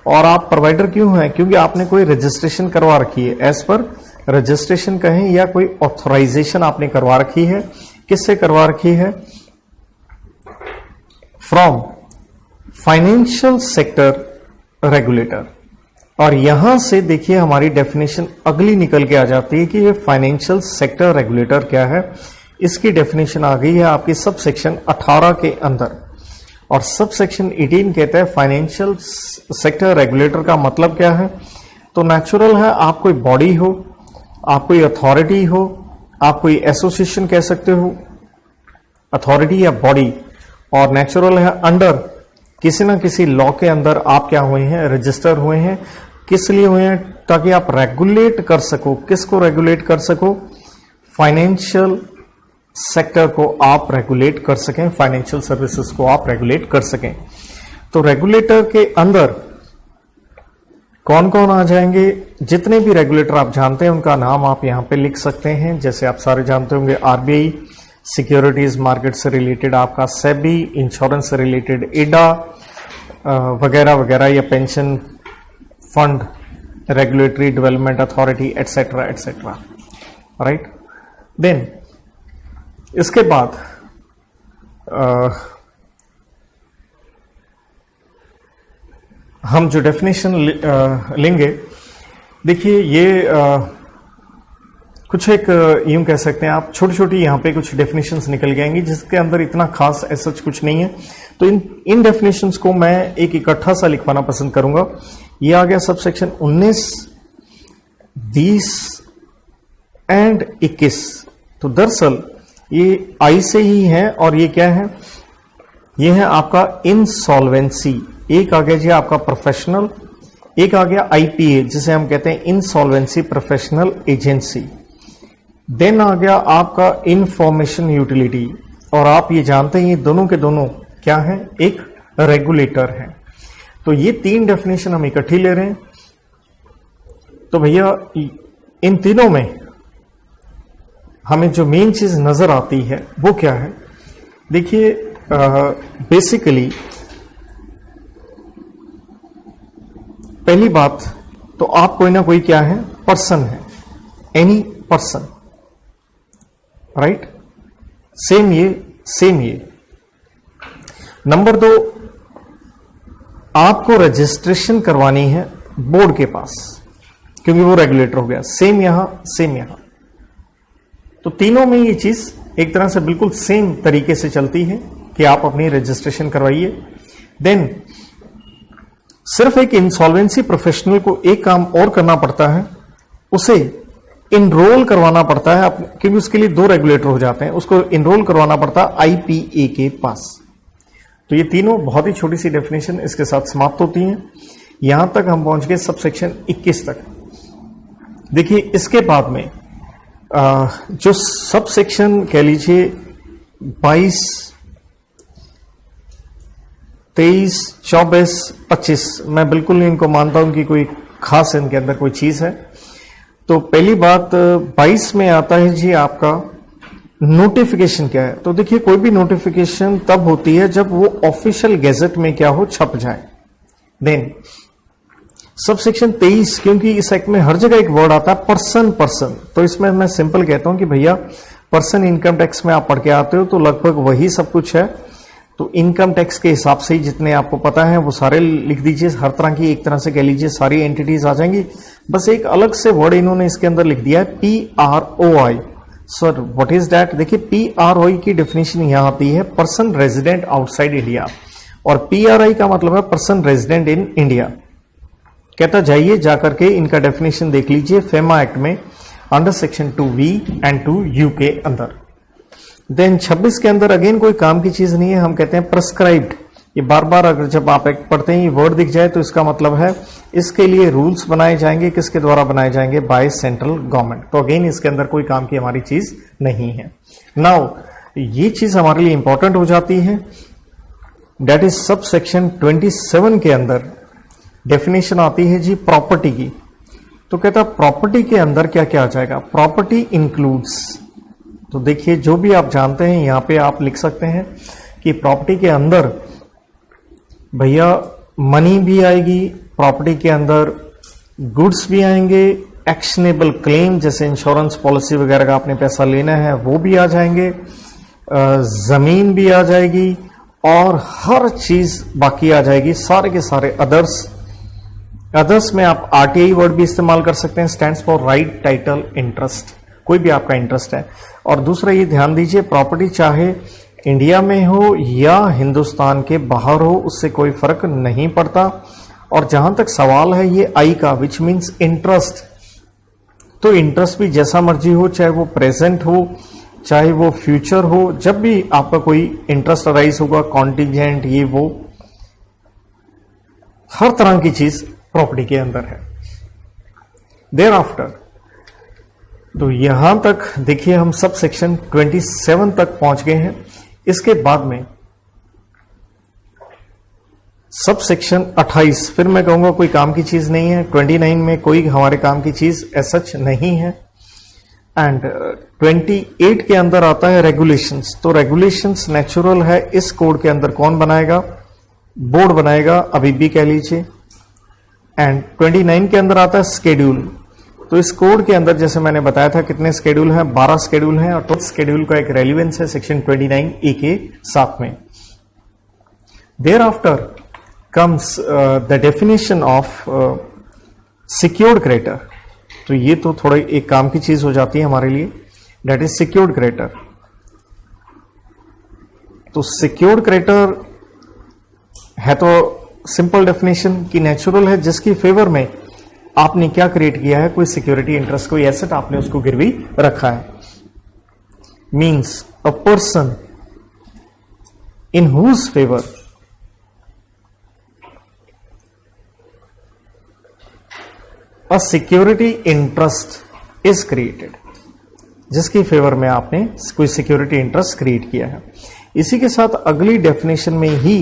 और आप प्रोवाइडर क्यों हैं, क्योंकि आपने कोई रजिस्ट्रेशन करवा रखी है, एज पर रजिस्ट्रेशन कहें या कोई ऑथराइजेशन आपने करवा रखी है, किससे करवा रखी है, फ्रॉम फाइनेंशियल सेक्टर रेगुलेटर। और यहां से देखिए हमारी डेफिनेशन अगली निकल के आ जाती है कि ये फाइनेंशियल सेक्टर रेगुलेटर क्या है। इसकी डेफिनेशन आ गई है आपकी सब सेक्शन 18 के अंदर, और सब सेक्शन 18 कहता है फाइनेंशियल सेक्टर रेगुलेटर का मतलब क्या है। तो नेचुरल है आप कोई बॉडी हो, आप कोई अथॉरिटी हो, आप कोई एसोसिएशन कह सकते हो, अथॉरिटी या बॉडी, और नेचुरल है अंडर किसी ना किसी लॉ के अंदर आप क्या हुए हैं, रजिस्टर हुए हैं। किस लिए हुए हैं, ताकि आप रेगुलेट कर सको, किसको रेगुलेट कर सको, फाइनेंशियल सेक्टर को आप रेगुलेट कर सकें, फाइनेंशियल सर्विसेज को आप रेगुलेट कर सकें। तो रेगुलेटर के अंदर कौन कौन आ जाएंगे? जितने भी रेगुलेटर आप जानते हैं उनका नाम आप यहां पे लिख सकते हैं। जैसे आप सारे जानते होंगे, आरबीआई, सिक्योरिटीज मार्केट से रिलेटेड आपका सेबी, इंश्योरेंस से रिलेटेड एडा वगैरह वगैरह, या pension fund, regulatory development authority, etcetera etcetera, right. Then इसके बाद हम जो डेफिनेशन लेंगे, देखिए ये कुछ एक यूं कह सकते हैं आप, छोटी छोटी यहां पे कुछ डेफिनेशंस निकल के आएंगी जिसके अंदर इतना खास ऐसा कुछ नहीं है। तो इन डेफिनेशंस को मैं एक इकट्ठा सा लिखवाना पसंद करूंगा। ये आ गया सबसेक्शन 19, 20 एंड 21। तो दरअसल ये आई से ही है, और ये क्या है? ये है आपका इंसॉल्वेंसी। एक आ गया जी आपका प्रोफेशनल, एक आ गया आईपीए जिसे हम कहते हैं इंसॉल्वेंसी प्रोफेशनल एजेंसी। देन आ गया आपका इंफॉर्मेशन यूटिलिटी, और आप ये जानते हैं ये दोनों के दोनों क्या है? एक रेगुलेटर है। तो ये तीन डेफिनेशन हम इकट्ठी ले रहे हैं। तो भैया इन तीनों में हमें जो मेन चीज नजर आती है वो क्या है? देखिए बेसिकली पहली बात तो आप कोई ना कोई क्या है? पर्सन है, एनी पर्सन, राइट। सेम ये। नंबर 2, आपको रजिस्ट्रेशन करवानी है बोर्ड के पास, क्योंकि वो रेगुलेटर हो गया। सेम यहां। तो तीनों में ये चीज एक तरह से बिल्कुल सेम तरीके से चलती है कि आप अपनी रजिस्ट्रेशन करवाइए। देन सिर्फ एक इंसॉल्वेंसी प्रोफेशनल को एक काम और करना पड़ता है, उसे इनरोल करवाना पड़ता है, क्योंकि उसके लिए 2 रेगुलेटर हो जाते हैं, उसको इनरोल करवाना पड़ता है आईपीए के पास। तो ये तीनों बहुत ही छोटी सी डेफिनेशन इसके साथ समाप्त होती हैं। यहां तक हम पहुंच गए सबसेक्शन 21 तक। देखिए इसके बाद में जो सबसेक्शन कह लीजिए 22, 23, 24, 25, मैं बिल्कुल नहीं इनको मानता हूं कि कोई खास इनके अंदर कोई चीज है। तो पहली बात 22 में आता है जी आपका नोटिफिकेशन क्या है। तो देखिए कोई भी नोटिफिकेशन तब होती है जब वो ऑफिशियल गैजेट में क्या हो, छप जाए। देन सबसेक्शन 23, क्योंकि इस एक्ट में हर जगह एक वर्ड आता है पर्सन, तो इसमें मैं सिंपल कहता हूं कि भैया पर्सन इनकम टैक्स में आप पढ़ के आते हो तो लगभग वही सब कुछ है। तो इनकम टैक्स के हिसाब से ही जितने आपको पता है वो सारे लिख दीजिए। हर तरह की एक तरह से कह लीजिए सारी एंटिटीज आ जाएंगी। बस एक अलग से वर्ड इन्होंने इसके अंदर लिख दिया है PROI। Sir what is that? देखिए PROI की डेफिनेशन यहां आती है पर्सन रेजिडेंट आउटसाइड इंडिया, और PRI का मतलब है पर्सन रेजिडेंट इन इंडिया। कहता जाइए जाकर के इनका डेफिनेशन देख लीजिए फेमा एक्ट में under section 2V and 2U के अंदर। देन 26 के अंदर अगेन कोई काम की चीज नहीं है, हम कहते हैं प्रेस्क्राइब्ड। ये बार बार अगर जब आप एक्ट पढ़ते हैं ये वर्ड दिख जाए तो इसका मतलब है इसके लिए रूल्स बनाए जाएंगे। किसके द्वारा बनाए जाएंगे? By central government. तो अगेन इसके अंदर कोई काम की हमारी चीज नहीं है। नाउ ये चीज हमारे लिए इंपॉर्टेंट हो जाती है, दैट इज सब सेक्शन 27 के अंदर डेफिनेशन आती है जी प्रॉपर्टी की। तो कहता प्रॉपर्टी के अंदर क्या क्या आ जाएगा? प्रॉपर्टी इंक्लूड्स, तो देखिए जो भी आप जानते हैं यहां पे आप लिख सकते हैं कि प्रॉपर्टी के अंदर भैया मनी भी आएगी, प्रॉपर्टी के अंदर गुड्स भी आएंगे, एक्शनेबल क्लेम जैसे इंश्योरेंस पॉलिसी वगैरह का आपने पैसा लेना है वो भी आ जाएंगे, जमीन भी आ जाएगी, और हर चीज बाकी आ जाएगी। सारे के सारे अदर्स में आप RTI वर्ड भी इस्तेमाल कर सकते हैं, stands for right title interest, कोई भी आपका इंटरेस्ट है। और दूसरा ये ध्यान दीजिए प्रॉपर्टी चाहे इंडिया में हो या हिंदुस्तान के बाहर हो उससे कोई फर्क नहीं पड़ता। और जहां तक सवाल है ये आई का विच मीन्स इंटरेस्ट, तो इंटरेस्ट भी जैसा मर्जी हो, चाहे वो प्रेजेंट हो चाहे वो फ्यूचर हो, जब भी आपका कोई इंटरेस्ट अराइज होगा, कॉन्टिजेंट ये वो, हर तरह की चीज प्रॉपर्टी के अंदर है। देयर आफ्टर तो यहां तक देखिए हम सब सेक्शन 27 तक पहुंच गए हैं। इसके बाद में सब सेक्शन 28 फिर मैं कहूंगा कोई काम की चीज नहीं है। 29 में कोई हमारे काम की चीज सच नहीं है। एंड 28 के अंदर आता है रेगुलेशंस। तो रेगुलेशंस नेचुरल है, इस कोड के अंदर कौन बनाएगा? बोर्ड बनाएगा, अभी भी कह लीजिए। एंड 29 के अंदर आता है स्केड्यूल। तो इस कोड के अंदर जैसे मैंने बताया था कितने स्केड्यूल हैं? 12 स्केड्यूल हैं और टोटल स्केड्यूल का एक रेलिवेंस है सेक्शन 29A के साथ में। Thereafter comes the definition of secured creditor. तो ये तो थोड़ा एक काम की चीज हो जाती है हमारे लिए, दैट इज सिक्योर्ड क्रेडिटर। तो सिक्योर्ड क्रेडिटर है तो सिंपल डेफिनेशन की नेचुरल है, जिसकी फेवर में आपने क्या क्रिएट किया है? कोई सिक्योरिटी इंटरेस्ट, कोई एसेट आपने उसको गिरवी रखा है। Means a person in whose favour a security interest is created, जिसकी फेवर में आपने कोई सिक्योरिटी इंटरेस्ट क्रिएट किया है। इसी के साथ अगली डेफिनेशन में ही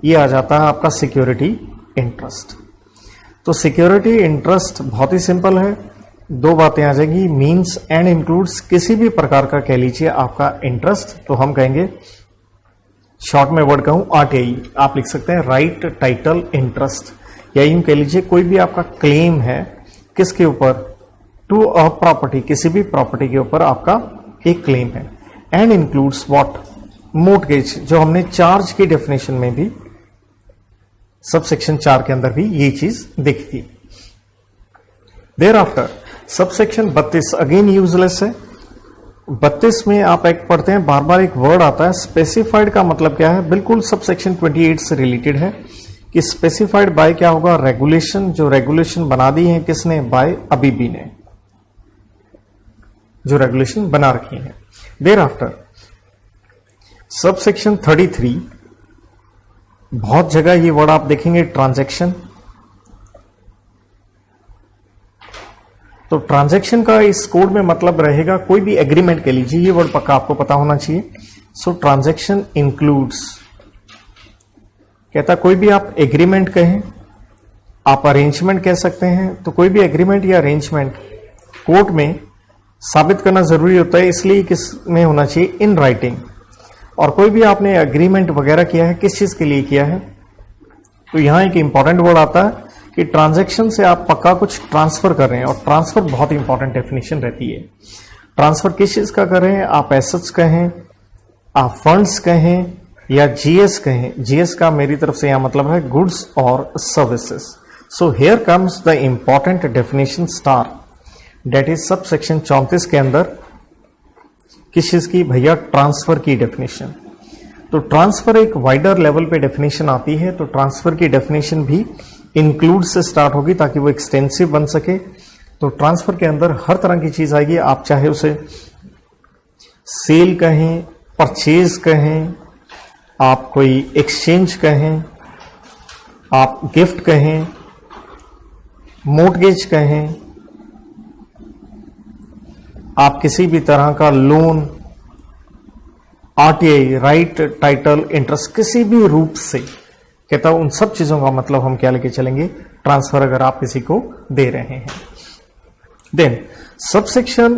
ये आ जाता है आपका सिक्योरिटी इंटरेस्ट। तो सिक्योरिटी इंटरेस्ट बहुत ही सिंपल है, दो बातें आ जाएंगी, मीन्स एंड इंक्लूड्स किसी भी प्रकार का कह लीजिए आपका इंटरेस्ट। तो हम कहेंगे, शॉर्ट में वर्ड कहूं RTI, आप लिख सकते हैं राइट टाइटल इंटरेस्ट, या यूं कह लीजिए कोई भी आपका क्लेम है किसके ऊपर? टू अ प्रॉपर्टी, किसी भी प्रॉपर्टी के ऊपर आपका एक क्लेम है। And includes what? मोर्टगेज, जो हमने चार्ज की डेफिनेशन में भी सब सेक्शन 4 के अंदर भी ये चीज देखी थी। Thereafter sub section 32 again useless है। 32 में आप एक पढ़ते हैं, बार बार एक वर्ड आता है स्पेसिफाइड। का मतलब क्या है? बिल्कुल सब सेक्शन 28 से रिलेटेड है कि स्पेसिफाइड बाय क्या होगा? रेगुलेशन। जो रेगुलेशन बना दी है किसने? बाय अबीबी ने, जो रेगुलेशन बना रखी है। देयर आफ्टर सब सेक्शन 33, बहुत जगह ये वर्ड आप देखेंगे ट्रांजैक्शन। तो ट्रांजैक्शन का इस कोड में मतलब रहेगा कोई भी एग्रीमेंट कह लीजिए, ये वर्ड पक्का आपको पता होना चाहिए। सो ट्रांजैक्शन इंक्लूड्स, कहता कोई भी आप एग्रीमेंट कहें, आप अरेंजमेंट कह सकते हैं। तो कोई भी एग्रीमेंट या अरेंजमेंट कोर्ट में साबित करना जरूरी होता है, इसलिए किस में होना चाहिए? In writing. और कोई भी आपने एग्रीमेंट वगैरह किया है, किस चीज के लिए किया है? तो यहां एक इंपॉर्टेंट वर्ड आता है कि ट्रांजैक्शन से आप पक्का कुछ ट्रांसफर कर रहे हैं, और ट्रांसफर बहुत इंपॉर्टेंट डेफिनेशन रहती है। ट्रांसफर किस चीज का कर रहे हैं? आप एसेट्स कहें, आप फंड्स कहें, या GS कहें। GS का मेरी तरफ से यहां मतलब है गुड्स और services. So here comes the important definition star, debt is sub section 34 के अंदर किस चीज की? भैया ट्रांसफर की डेफिनेशन। तो ट्रांसफर एक वाइडर लेवल पे डेफिनेशन आती है, तो ट्रांसफर की डेफिनेशन भी इंक्लूड से स्टार्ट होगी ताकि वो एक्सटेंसिव बन सके। तो ट्रांसफर के अंदर हर तरह की चीज आएगी, आप चाहे उसे सेल कहें, परचेज कहें, आप कोई एक्सचेंज कहें, आप गिफ्ट कहें, मोर्टगेज कहें, आप किसी भी तरह का loan, RTI right title interest, किसी भी रूप से कहता हूं, उन सब चीजों का मतलब हम क्या लेके चलेंगे? ट्रांसफर, अगर आप किसी को दे रहे हैं। देन सबसेक्शन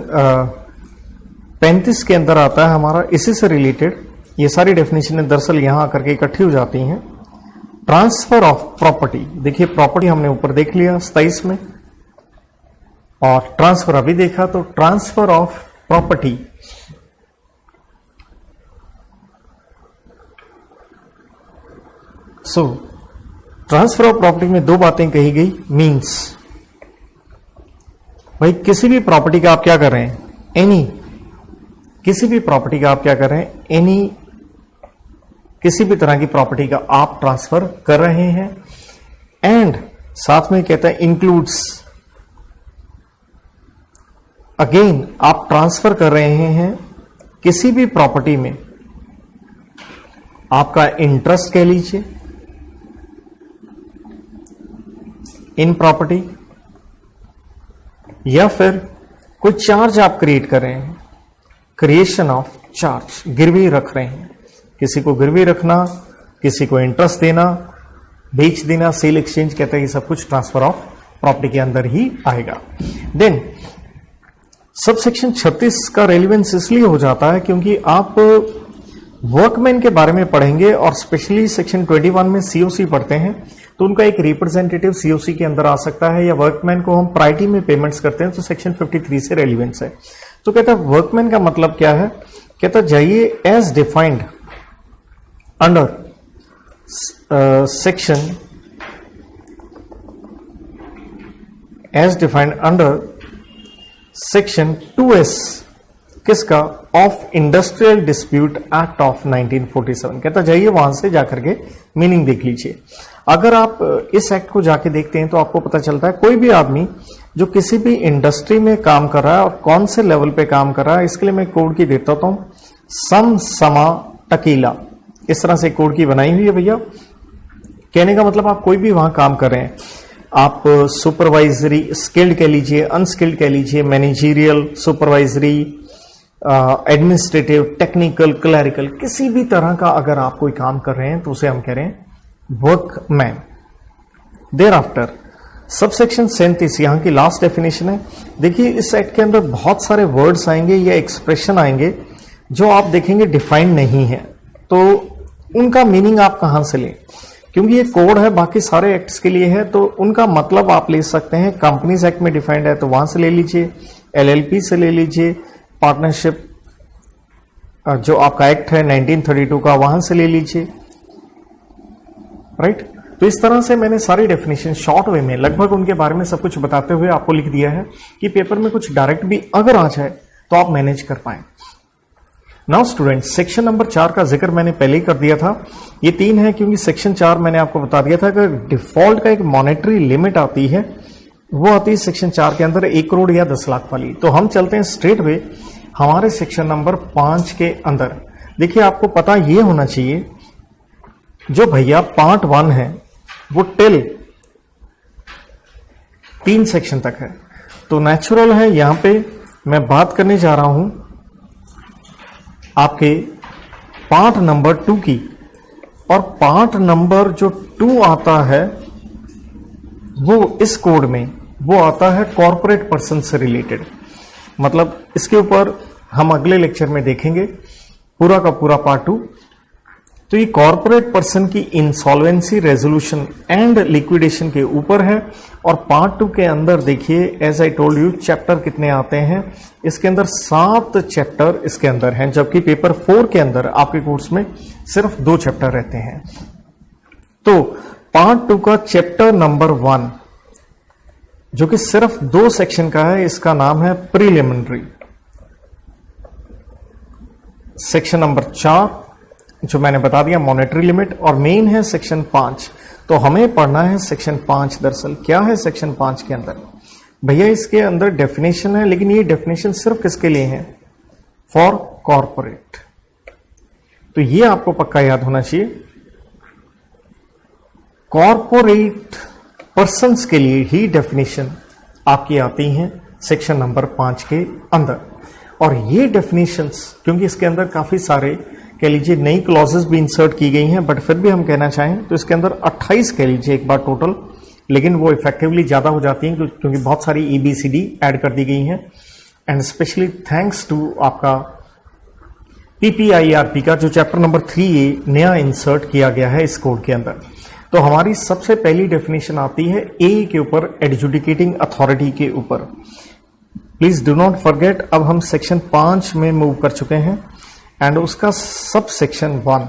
35 के अंदर आता है हमारा, इसी से रिलेटेड ये सारी डेफिनेशन दरअसल यहां आकर के इकट्ठी हो जाती हैं। ट्रांसफर ऑफ प्रॉपर्टी, देखिए प्रॉपर्टी हमने ऊपर देख लिया 27 में, और ट्रांसफर अभी देखा। तो transfer of property, so transfer of property में दो बातें कही गई। मींस भाई किसी भी प्रॉपर्टी का आप क्या कर रहे हैं? एनी, किसी भी प्रॉपर्टी का आप क्या कर रहे हैं? एनी, किसी भी तरह की प्रॉपर्टी का आप ट्रांसफर कर रहे हैं। एंड साथ में कहता है इंक्लूड्स, अगेन आप ट्रांसफर कर रहे हैं किसी भी प्रॉपर्टी में आपका इंटरेस्ट कह लीजिए इन प्रॉपर्टी, या फिर कोई चार्ज आप क्रिएट कर रहे हैं, क्रिएशन ऑफ चार्ज, गिरवी रख रहे हैं, किसी को गिरवी रखना, किसी को इंटरेस्ट देना, बेच देना, सेल एक्सचेंज कहते हैं, ये सब कुछ ट्रांसफर ऑफ प्रॉपर्टी के अंदर ही आएगा। देन सबसेक्शन 36 का रेलिवेंस इसलिए हो जाता है क्योंकि आप वर्कमैन के बारे में पढ़ेंगे और स्पेशली सेक्शन 21 में सीओसी पढ़ते हैं, तो उनका एक रिप्रेजेंटेटिव सीओसी के अंदर आ सकता है, या वर्कमैन को हम प्रायोरिटी में पेमेंट्स करते हैं तो सेक्शन 53 से रेलिवेंस है। तो कहता है वर्कमैन का मतलब क्या है, कहता जाइए as defined under section as defined under section 2S किसका, of industrial dispute act of 1947। कहता जाइए वहां से जाकर के मीनिंग देख लीजिए। अगर आप इस एक्ट को जाके देखते हैं तो आपको पता चलता है कोई भी आदमी जो किसी भी इंडस्ट्री में काम कर रहा है और कौन से लेवल पे काम कर रहा है, इसके लिए मैं कोड की देता हूं, सम समा टकीला, इस तरह से कोड की बनाई हुई है भैया। कहने का मतलब आप कोई भी वहां काम कर रहे हैं, आप सुपरवाइजरी स्किल्ड कह लीजिए, अनस्किल्ड कह लीजिए, managerial, supervisory, administrative, technical, clerical, किसी भी तरह का अगर आप कोई काम कर रहे हैं तो उसे हम कह रहे हैं वर्कमैन। देयर आफ्टर सबसेक्शन 37 यहां की लास्ट डेफिनेशन है। देखिए इस एक्ट के अंदर बहुत सारे वर्ड्स आएंगे या एक्सप्रेशन आएंगे जो आप देखेंगे डिफाइंड नहीं है, तो उनका मीनिंग आप कहां से लें, क्योंकि ये कोड है, बाकी सारे एक्ट्स के लिए है, तो उनका मतलब आप ले सकते हैं। कंपनीज एक्ट में डिफाइंड है तो वहां से ले लीजिए, एलएलपी से ले लीजिए, पार्टनरशिप जो आपका एक्ट है 1932 का वहां से ले लीजिए, राइट। तो इस तरह से मैंने सारी डेफिनेशन शॉर्ट वे में लगभग उनके बारे में सब कुछ बताते हुए आपको लिख दिया है कि पेपर में कुछ डायरेक्ट भी अगर आ जाए तो आप मैनेज कर पाए। नाउ स्टूडेंट्स, सेक्शन नंबर 4 का जिक्र मैंने पहले ही कर दिया था। ये 3 है क्योंकि सेक्शन 4 मैंने आपको बता दिया था कि डिफॉल्ट का एक मॉनेटरी लिमिट आती है, वो आती है सेक्शन 4 के अंदर 1 करोड़ या 10 लाख वाली। तो हम चलते हैं स्ट्रेट वे हमारे सेक्शन नंबर 5 के अंदर। देखिए आपको पता ये होना चाहिए, जो भैया पार्ट 1 है वो टिल 3 सेक्शन तक है, तो नेचुरल है यहां पे मैं बात करने जा रहा हूं आपके पार्ट नंबर 2 की। और पार्ट नंबर जो 2 आता है वो इस कोड में वो आता है कॉर्पोरेट पर्सन से रिलेटेड, मतलब इसके ऊपर हम अगले लेक्चर में देखेंगे पूरा का पूरा पार्ट 2। तो ये कॉर्पोरेट पर्सन की इंसॉल्वेंसी रेजोल्यूशन एंड लिक्विडेशन के ऊपर है। और पार्ट 2 के अंदर देखिए as I told you chapter कितने आते हैं, इसके अंदर 7 चैप्टर इसके अंदर हैं, जबकि पेपर 4 के अंदर आपके कोर्स में सिर्फ 2 चैप्टर रहते हैं। तो पार्ट 2 का चैप्टर नंबर 1 जो कि सिर्फ 2 सेक्शन का है, इसका नाम है प्रीलिमिनरी। सेक्शन नंबर 4 जो मैंने बता दिया मॉनेटरी लिमिट, और मेन है सेक्शन 5। तो हमें पढ़ना है सेक्शन 5। दरअसल क्या है सेक्शन 5 के अंदर भैया, इसके अंदर डेफिनेशन है, लेकिन ये डेफिनेशन सिर्फ किसके लिए है, फॉर कॉर्पोरेट। तो ये आपको पक्का याद होना चाहिए, कॉर्पोरेट पर्संस के लिए ही डेफिनेशन आपकी आती हैं सेक्शन नंबर 5 के अंदर। और ये डेफिनेशंस क्योंकि इसके अंदर काफी सारे कह लीजिए नई क्लॉजेस भी इंसर्ट की गई हैं, बट फिर भी हम कहना चाहें तो इसके अंदर 28 कह लीजिए एक बार टोटल, लेकिन वो इफेक्टिवली ज्यादा हो जाती हैं क्योंकि बहुत सारी EBCD ऐड कर दी गई हैं। एंड स्पेशली थैंक्स टू आपका PPIRP का जो चैप्टर नंबर 3A नया इंसर्ट किया गया है इस कोड के अंदर। तो हमारी सबसे पहली डेफिनेशन आती है A के ऊपर, एडजुडिकेटिंग अथॉरिटी के ऊपर। प्लीज डू नॉट फॉरगेट, अब हम सेक्शन 5 में मूव कर चुके हैं एंड उसका सब सेक्शन 1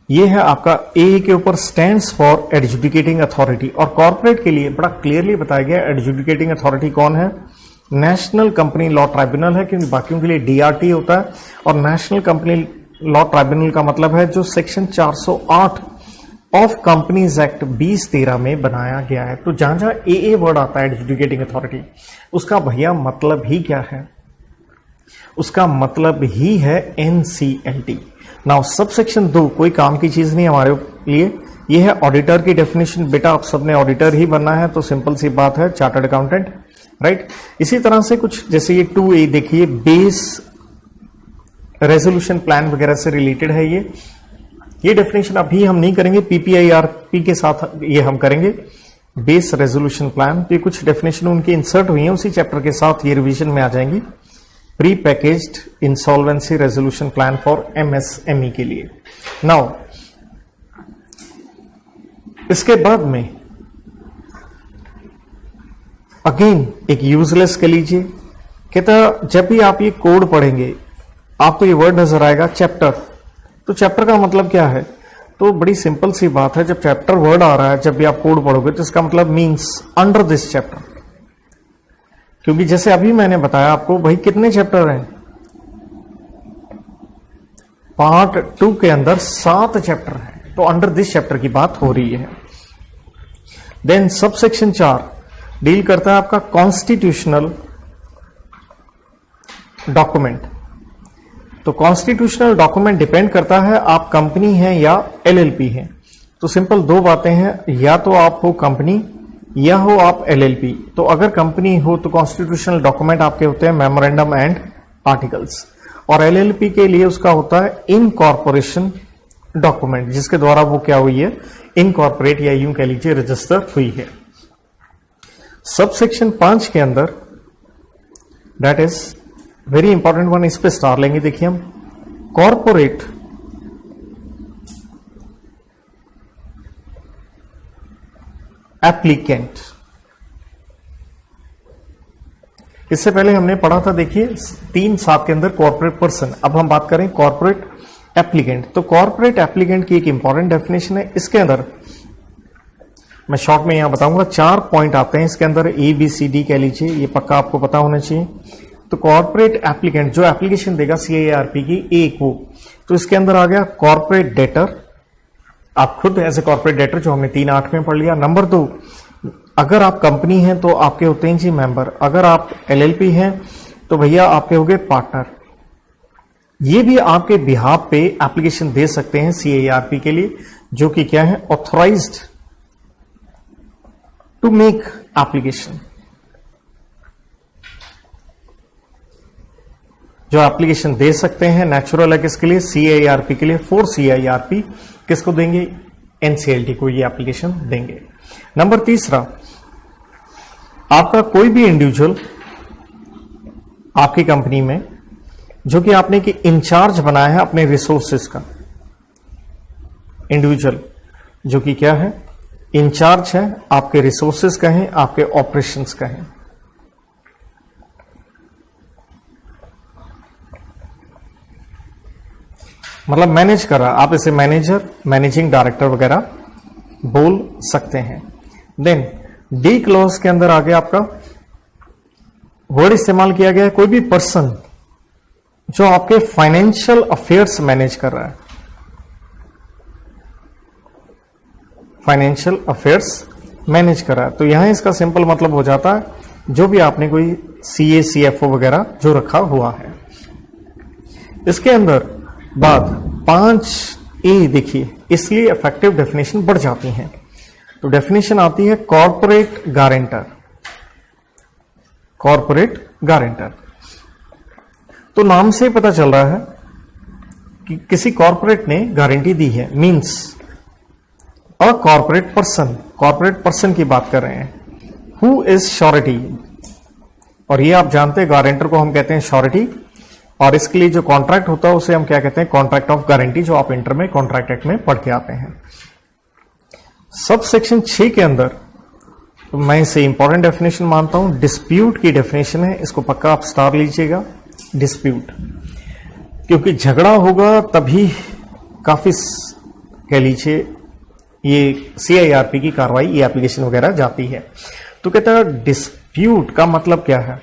ये है आपका A के ऊपर, स्टैंड्स फॉर एडजुडिकेटिंग अथॉरिटी। और कॉर्पोरेट के लिए बड़ा क्लियरली बताया गया एडजुडिकेटिंग अथॉरिटी कौन है, नेशनल कंपनी लॉ ट्राइब्यूनल है, क्योंकि बाकियों के लिए DRT होता है। और नेशनल कंपनी लॉ ट्राइब्यूनल का मतलब है जो सेक्शन 408 ऑफ कंपनीज एक्ट 2013 में बनाया गया है। तो जहां जहां AA वर्ड आता है एडजुडिकेटिंग अथॉरिटी, उसका भैया मतलब ही क्या है, उसका मतलब ही है NCLT। नाउ सब सेक्शन 2 कोई काम की चीज नहीं हमारे लिए, ये है ऑडिटर की डेफिनेशन। बेटा आप सबने ऑडिटर ही बनना है, तो सिंपल सी बात है चार्टर्ड अकाउंटेंट, राइट। इसी तरह से कुछ जैसे ये 2A देखिए, बेस रेजोल्यूशन प्लान वगैरह से रिलेटेड है ये डेफिनेशन अभी हम नहीं करेंगे, PPIRP के साथ ये हम करेंगे, बेस रेजोल्यूशन प्लान। तो ये कुछ डेफिनेशन उनकी इंसर्ट हुई है उसी चैप्टर के साथ, ये रिवीजन में आ जाएंगी। Pre packaged insolvency resolution plan for MSME के लिए। नाउ इसके बाद में अगेन एक यूजलेस कह लीजिए, कहता जब भी आप ये कोड पढ़ेंगे आपको ये वर्ड नजर आएगा चैप्टर। तो चैप्टर का मतलब क्या है? तो बड़ी सिंपल सी बात है, जब चैप्टर वर्ड आ रहा है जब भी आप कोड पढ़ोगे तो इसका मतलब मींस अंडर दिस चैप्टर। क्योंकि जैसे अभी मैंने बताया आपको, भाई कितने चैप्टर हैं? पार्ट 2 के अंदर 7 चैप्टर हैं, तो अंडर दिस चैप्टर की बात हो रही है। देन सबसेक्शन 4 डील करता है आपका कॉन्स्टिट्यूशनल डॉक्यूमेंट। तो कॉन्स्टिट्यूशनल डॉक्यूमेंट डिपेंड करता है आप कंपनी हैं या LLP हैं। तो सिंपल 2 बातें हैं, या तो आप हो कंपनी या हो आप LLP। तो अगर कंपनी हो तो कॉन्स्टिट्यूशनल डॉक्यूमेंट आपके होते हैं मेमोरेंडम एंड आर्टिकल्स, और LLP के लिए उसका होता है इनकॉर्पोरेशन डॉक्यूमेंट, जिसके द्वारा वो क्या हुई है, इनकॉर्पोरेट या यूं कह लीजिए रजिस्टर हुई है। सबसेक्शन 5 के अंदर that is very important one, इस पे स्टार लेंगे। देखिए हम कॉर्पोरेट एप्लीकेंट, इससे पहले हमने पढ़ा था देखिए 3-7 के अंदर कॉर्पोरेट पर्सन। अब हम बात करें कॉर्पोरेट एप्लीकेंट। तो कॉर्पोरेट एप्लीकेंट की एक इंपॉर्टेंट डेफिनेशन है, इसके अंदर मैं शॉर्ट में यहां बताऊंगा। 4 पॉइंट आते हैं इसके अंदर, ABCD कह लीजिए, ये पक्का आपको पता होना चाहिए। तो कॉर्पोरेट एप्लीकेंट जो एप्लीकेशन देगा CIRP की A को, तो इसके अंदर आ गया कॉर्पोरेट डेटर, आप खुद एज ए कॉर्पोरेट डेटर जो हमने 3-8 में पढ़ लिया। नंबर 2, अगर आप कंपनी हैं तो आपके होते हैं जी मेंबर, अगर आप LLP हैं तो भैया आपके हो गए पार्टनर। ये भी आपके बिहाफ पे एप्लीकेशन दे सकते हैं CIRP के लिए, जो कि क्या है, ऑथराइज्ड टू मेक एप्लीकेशन। जो एप्लीकेशन दे सकते हैं नेचुरल है किसके लिए, CIRP के लिए। फॉर CIRP किसको देंगे, NCLT को ये एप्लीकेशन देंगे। नंबर 3, आपका कोई भी इंडिविजुअल आपकी कंपनी में जो कि आपने कि इंचार्ज बनाया है अपने रिसोर्सेस का, इंडिविजुअल जो कि क्या है, इंचार्ज है आपके रिसोर्सेस का है, आपके ऑपरेशंस का है। मतलब मैनेज कर रहा, आप इसे मैनेजर, मैनेजिंग डायरेक्टर वगैरह बोल सकते हैं। देन डी क्लॉज के अंदर आगे आपका वर्ड इस्तेमाल किया गया है, कोई भी पर्सन जो आपके फाइनेंशियल अफेयर्स मैनेज कर रहा है, फाइनेंशियल अफेयर्स मैनेज कर रहा है। तो यहां इसका सिंपल मतलब हो जाता है जो भी आपने कोई CA CFO वगैरह जो रखा हुआ है। इसके अंदर बाद 5A देखिए, इसलिए इफेक्टिव डेफिनेशन बढ़ जाती हैं। तो डेफिनेशन आती है कॉर्पोरेट गारंटर, कॉर्पोरेट गारंटर। तो नाम से पता चल रहा है कि किसी कॉर्पोरेट ने गारंटी दी है, means a corporate person, corporate person की बात कर रहे हैं। हु इज श्योरिटी, और ये आप जानते हैं गारंटर को हम कहते हैं श्योरिटी, और इसके लिए जो कॉन्ट्रैक्ट होता है उसे हम क्या कहते हैं, कॉन्ट्रैक्ट ऑफ गारंटी, जो आप इंटर में कॉन्ट्रैक्ट एक्ट में पढ़ के आते हैं। सब सेक्शन 6 के अंदर तो मैं इसे इंपॉर्टेंट डेफिनेशन मानता हूं, डिस्प्यूट की डेफिनेशन है, इसको पक्का आप स्टार लीजिएगा, डिस्प्यूट। क्योंकि झगड़ा होगा तभी काफी कह लीजिए ये CIRP की कार्रवाई, ये एप्लीकेशन वगैरह जाती है। तो कहता है डिस्प्यूट का मतलब क्या है।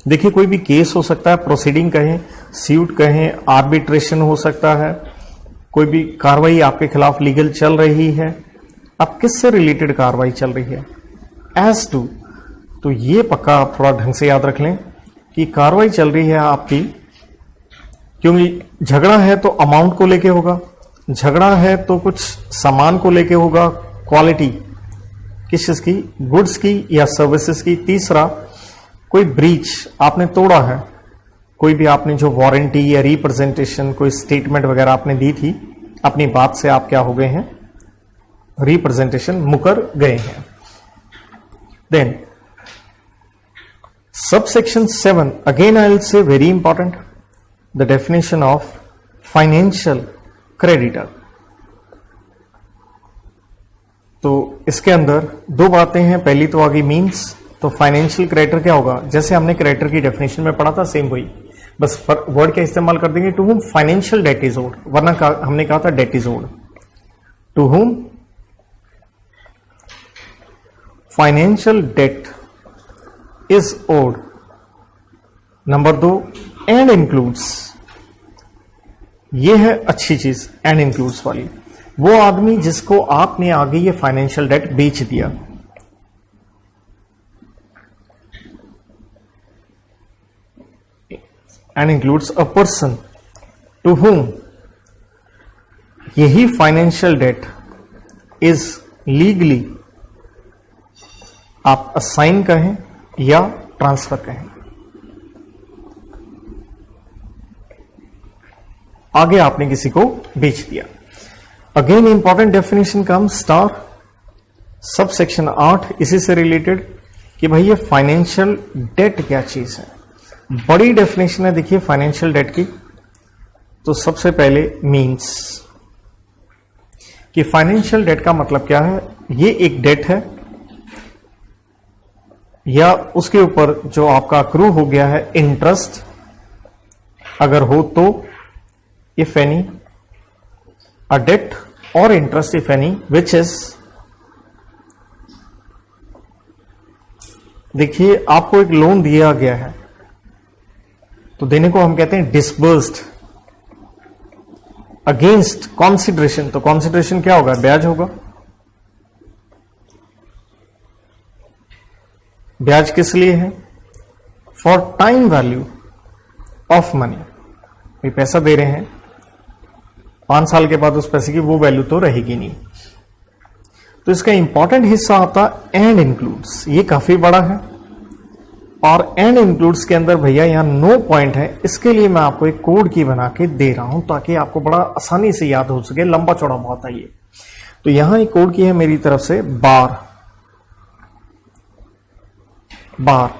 देखिए कोई भी केस हो सकता है, प्रोसीडिंग कहें, सूट कहें, आर्बिट्रेशन हो सकता है, कोई भी कार्रवाई आपके खिलाफ लीगल चल रही है। अब किससे रिलेटेड कार्रवाई चल रही है, एज टू, तो ये पक्का आप थोड़ा ढंग से याद रख लें कि कार्रवाई चल रही है आपकी, क्योंकि झगड़ा है तो अमाउंट को लेके होगा, झगड़ा है तो कुछ सामान को लेके होगा, क्वालिटी किस चीज की, गुड्स की या सर्विसेज की। तीसरा कोई ब्रीच आपने तोड़ा है, कोई भी आपने जो वारंटी या रिप्रेजेंटेशन कोई स्टेटमेंट वगैरह आपने दी थी, अपनी बात से आप क्या हो गए हैं, रिप्रेजेंटेशन मुकर गए हैं। Then subsection 7 again I will say very important, the definition of financial creditor. तो इसके अंदर दो बातें हैं, पहली तो आ गई मीन्स, तो फाइनेंशियल क्रेडिटर क्या होगा, जैसे हमने क्रेडिटर की डेफिनेशन में पढ़ा था सेम वही, बस वर्ड क्या इस्तेमाल कर देंगे, to whom financial debt is odd, वरना हमने कहा था debt is owed, to whom financial debt is owed. Number 2 and includes, ये है अच्छी चीज एंड इंक्लूड्स वाली, वो आदमी जिसको आपने आगे ये फाइनेंशियल डेट बेच दिया, and includes a person to whom यही फाइनेंशियल डेट इज लीगली, आप असाइन कहें या ट्रांसफर कहें, आगे आपने किसी को बेच दिया। अगेन इंपॉर्टेंट डेफिनेशन कम स्टार सब सेक्शन 8 इसी से रिलेटेड कि भाई ये फाइनेंशियल डेट क्या चीज है, बड़ी डेफिनेशन है देखिए फाइनेंशियल डेट की। तो सबसे पहले मींस कि फाइनेंशियल डेट का मतलब क्या है, ये एक डेट है या उसके ऊपर जो आपका अक्रू हो गया है इंटरेस्ट अगर हो तो, इफ एनी, अ डेट और interest if any which is, देखिए आपको एक लोन दिया गया है तो देने को हम कहते हैं डिसबर्स्ड अगेंस्ट कॉन्सिडरेशन, तो कॉन्सिडरेशन क्या होगा, ब्याज होगा। ब्याज किस लिए है, for time value of money, ये पैसा दे रहे हैं 5 साल के बाद उस पैसे की वो वैल्यू तो रहेगी नहीं। तो इसका इंपॉर्टेंट हिस्सा आता एंड इंक्लूड्स, ये काफी बड़ा है, और एंड इंक्लूड्स के अंदर भैया यहां नो पॉइंट है, इसके लिए मैं आपको एक कोड की बना के दे रहा हूं ताकि आपको बड़ा आसानी से याद हो सके, लंबा चौड़ा बहुत है ये। तो यहां एक कोड की है मेरी तरफ से, बार, बार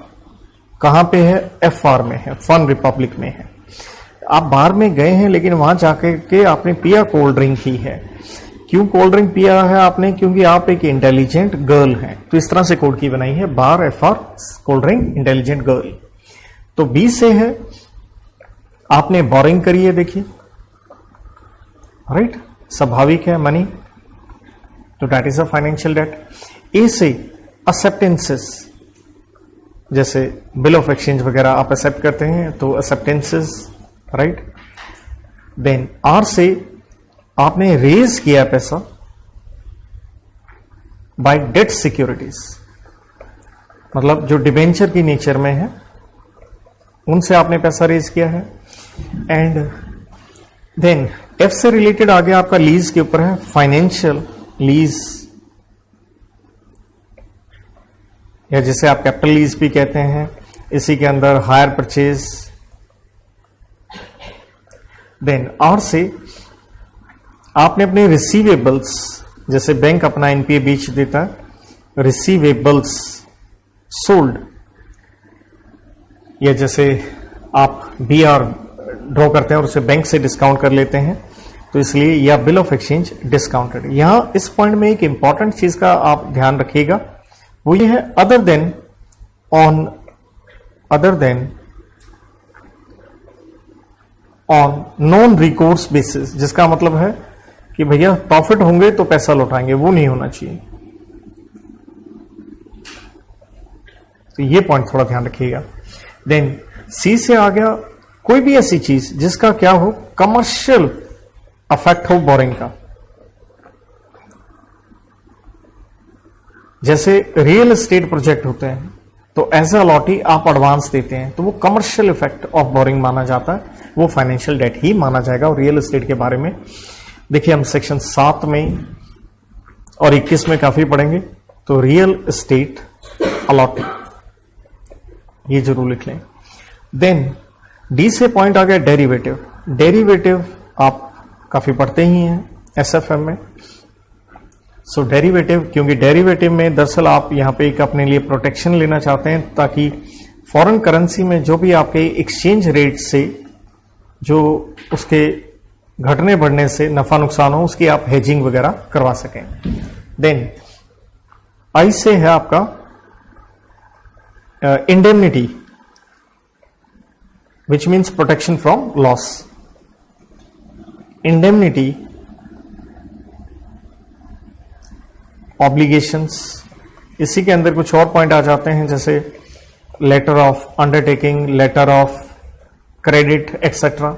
कहां पे है, FR में है, फन रिपब्लिक में है। आप बार में गए हैं लेकिन वहां जाकर के आपने पिया कोल्ड ड्रिंक ही है, क्यों कोल्ड ड्रिंक पिया है आपने, क्योंकि आप एक इंटेलिजेंट गर्ल हैं। तो इस तरह से कोड की बनाई है, बार FR cold drink intelligent girl. तो B से है आपने बोरिंग करी है, देखिए राइट, स्वाभाविक है मनी, तो that is a financial debt. A से एक्सेप्टेंसेस, जैसे बिल ऑफ एक्सचेंज वगैरह आप एक्सेप्ट करते हैं तो एक्सेप्टेंसेस, राइट। देन R से आपने रेज किया पैसा बाय डेट सिक्योरिटीज, मतलब जो डिबेंचर की नेचर में है उनसे आपने पैसा रेज किया है। एंड देन F से रिलेटेड आगे आपका लीज के ऊपर है, फाइनेंशियल लीज, या जिसे आप कैपिटल लीज भी कहते हैं, इसी के अंदर हायर परचेज। देन R से आपने अपने रिसीवेबल्स, जैसे बैंक अपना NPA बेच देता है, रिसीवेबल्स सोल्ड, या जैसे आप BR ड्रॉ करते हैं और उसे बैंक से डिस्काउंट कर लेते हैं, तो इसलिए या बिल ऑफ एक्सचेंज डिस्काउंटेड। यहां इस पॉइंट में एक इंपॉर्टेंट चीज का आप ध्यान रखिएगा, वो ये है other than, on non recourse basis, जिसका मतलब है कि भैया प्रॉफिट होंगे तो पैसा लौटाएंगे, वो नहीं होना चाहिए। तो ये पॉइंट थोड़ा ध्यान रखिएगा। देन C से आ गया कोई भी ऐसी चीज जिसका क्या हो, कमर्शियल अफेक्ट हो बोरिंग का, जैसे रियल एस्टेट प्रोजेक्ट होते हैं तो एज अ अलॉटी आप एडवांस देते हैं, तो वो कमर्शियल इफेक्ट ऑफ बोरिंग माना जाता है, वो फाइनेंशियल डेट ही माना जाएगा। और रियल एस्टेट के बारे में देखिए हम सेक्शन 7 में और 21 में काफी पढ़ेंगे। तो रियल एस्टेट अलॉटी, ये जरूर लिख लें। देन डी से पॉइंट आ गया डेरिवेटिव। डेरिवेटिव आप काफी पढ़ते ही हैं एसएफएम में। सो डेरिवेटिव, क्योंकि डेरिवेटिव में दरअसल आप यहां पे एक अपने लिए प्रोटेक्शन लेना चाहते हैं ताकि फॉरेन करेंसी में जो भी आपके एक्सचेंज रेट से जो उसके घटने बढ़ने से नफा नुकसान हो उसकी आप हेजिंग वगैरह करवा सकें। देन आई से है आपका indemnity, which means protection from loss. Indemnity, obligations, इसी के अंदर कुछ और पॉइंट आ जाते हैं जैसे letter of undertaking, letter of credit etcetera.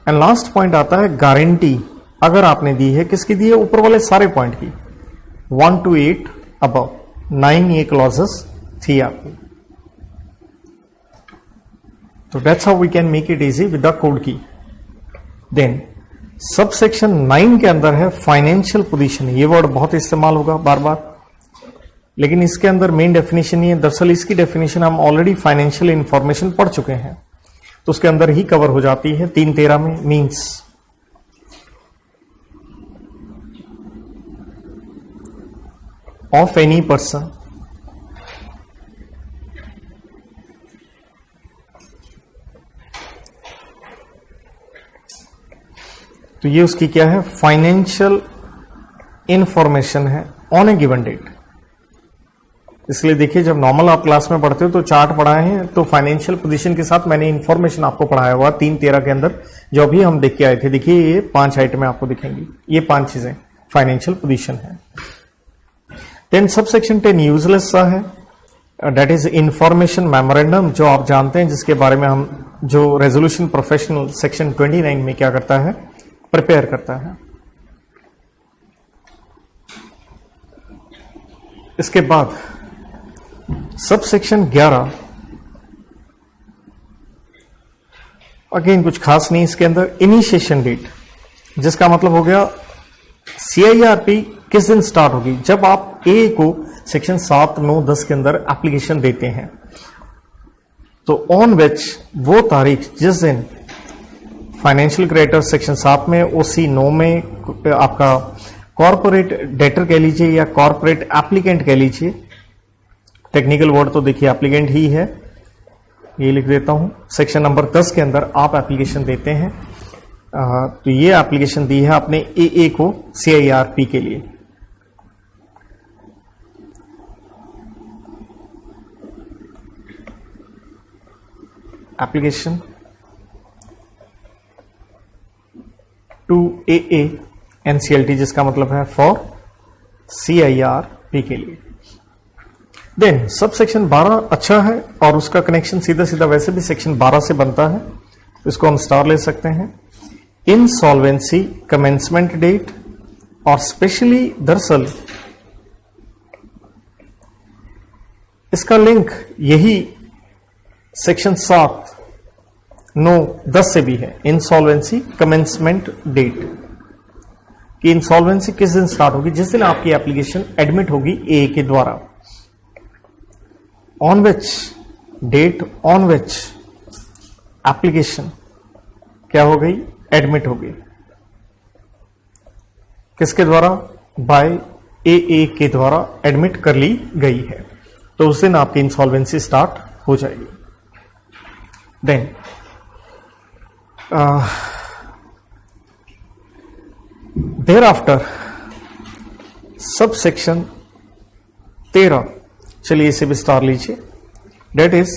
And last point आता है गारंटी, अगर आपने दी है, किसकी दी है, ऊपर वाले सारे पॉइंट की, 1 to 8 अबव 9 ये क्लॉजेस थी आपकी। तो that's how we can make it easy with the code की। देन सब सेक्शन 9 के अंदर है फाइनेंशियल पोजीशन। ये वर्ड बहुत इस्तेमाल होगा बार बार, लेकिन इसके अंदर मेन डेफिनेशन नहीं है। दरअसल इसकी डेफिनेशन हम ऑलरेडी फाइनेंशियल इंफॉर्मेशन पढ़ चुके हैं, तो उसके अंदर ही कवर हो जाती है 313 में। मींस ऑफ एनी पर्सन तो ये उसकी क्या है, फाइनेंशियल इंफॉर्मेशन है ऑन ए गिवन डेट। इसलिए देखिए जब नॉर्मल आप क्लास में पढ़ते हो तो चार्ट पढ़ाए हैं, तो फाइनेंशियल पोजीशन के साथ मैंने इंफॉर्मेशन आपको पढ़ाया हुआ 313 के अंदर जो अभी हम देख के आए थे। देखिए ये 5 आइटमें आपको दिखेंगी, ये 5 चीजें फाइनेंशियल पोजीशन है। देन सब सेक्शन 10 यूजलेस सा है, दैट इज इंफॉर्मेशन मेमोरेंडम, जो आप जानते हैं जिसके बारे में हम जो रेजोल्यूशन प्रोफेशनल सेक्शन 29 में क्या करता है, प्रिपेयर करता है। इसके बाद सब सेक्शन 11, अगेन कुछ खास नहीं इसके अंदर, इनिशिएशन डेट, जिसका मतलब हो गया सीआईआरपी किस दिन स्टार्ट होगी। जब आप ए को सेक्शन 7, 9, 10 के अंदर एप्लीकेशन देते हैं तो ऑन विच वो तारीख जिस दिन फाइनेंशियल क्रेडिटर सेक्शन 7 में, ओसी 9 में आपका कॉर्पोरेट डेटर कह लीजिए या कॉर्पोरेट एप्लीकेंट कह लीजिए, टेक्निकल वर्ड तो देखिए एप्लीकेंट ही है, ये लिख देता हूं। सेक्शन नंबर 10 के अंदर आप एप्लीकेशन देते हैं, तो ये एप्लीकेशन दी है आपने ए को सीआईआरपी के लिए। एप्लीकेशन टू AA NCLT, जिसका मतलब है फॉर CIRP के लिए। देन सब सेक्शन 12 अच्छा है और उसका कनेक्शन सीधा सीधा वैसे भी सेक्शन 12 से बनता है, इसको हम स्टार ले सकते हैं। इंसॉल्वेंसी कमेंसमेंट डेट, और स्पेशली दरअसल इसका लिंक यही सेक्शन 7, 9, 10 से भी है। इंसॉल्वेंसी कमेंसमेंट डेट कि इंसॉल्वेंसी किस दिन स्टार्ट होगी, जिस दिन आपकी एप्लीकेशन एडमिट होगी ए के द्वारा। On which date, on which application क्या हो गई, एडमिट हो गई, किसके द्वारा, बाय ए के द्वारा एडमिट कर ली गई है, तो उस दिन आपकी इंसॉल्वेंसी स्टार्ट हो जाएगी। देन thereafter सब सेक्शन 13, चलिए इसे भी स्टार लीजिए, debt is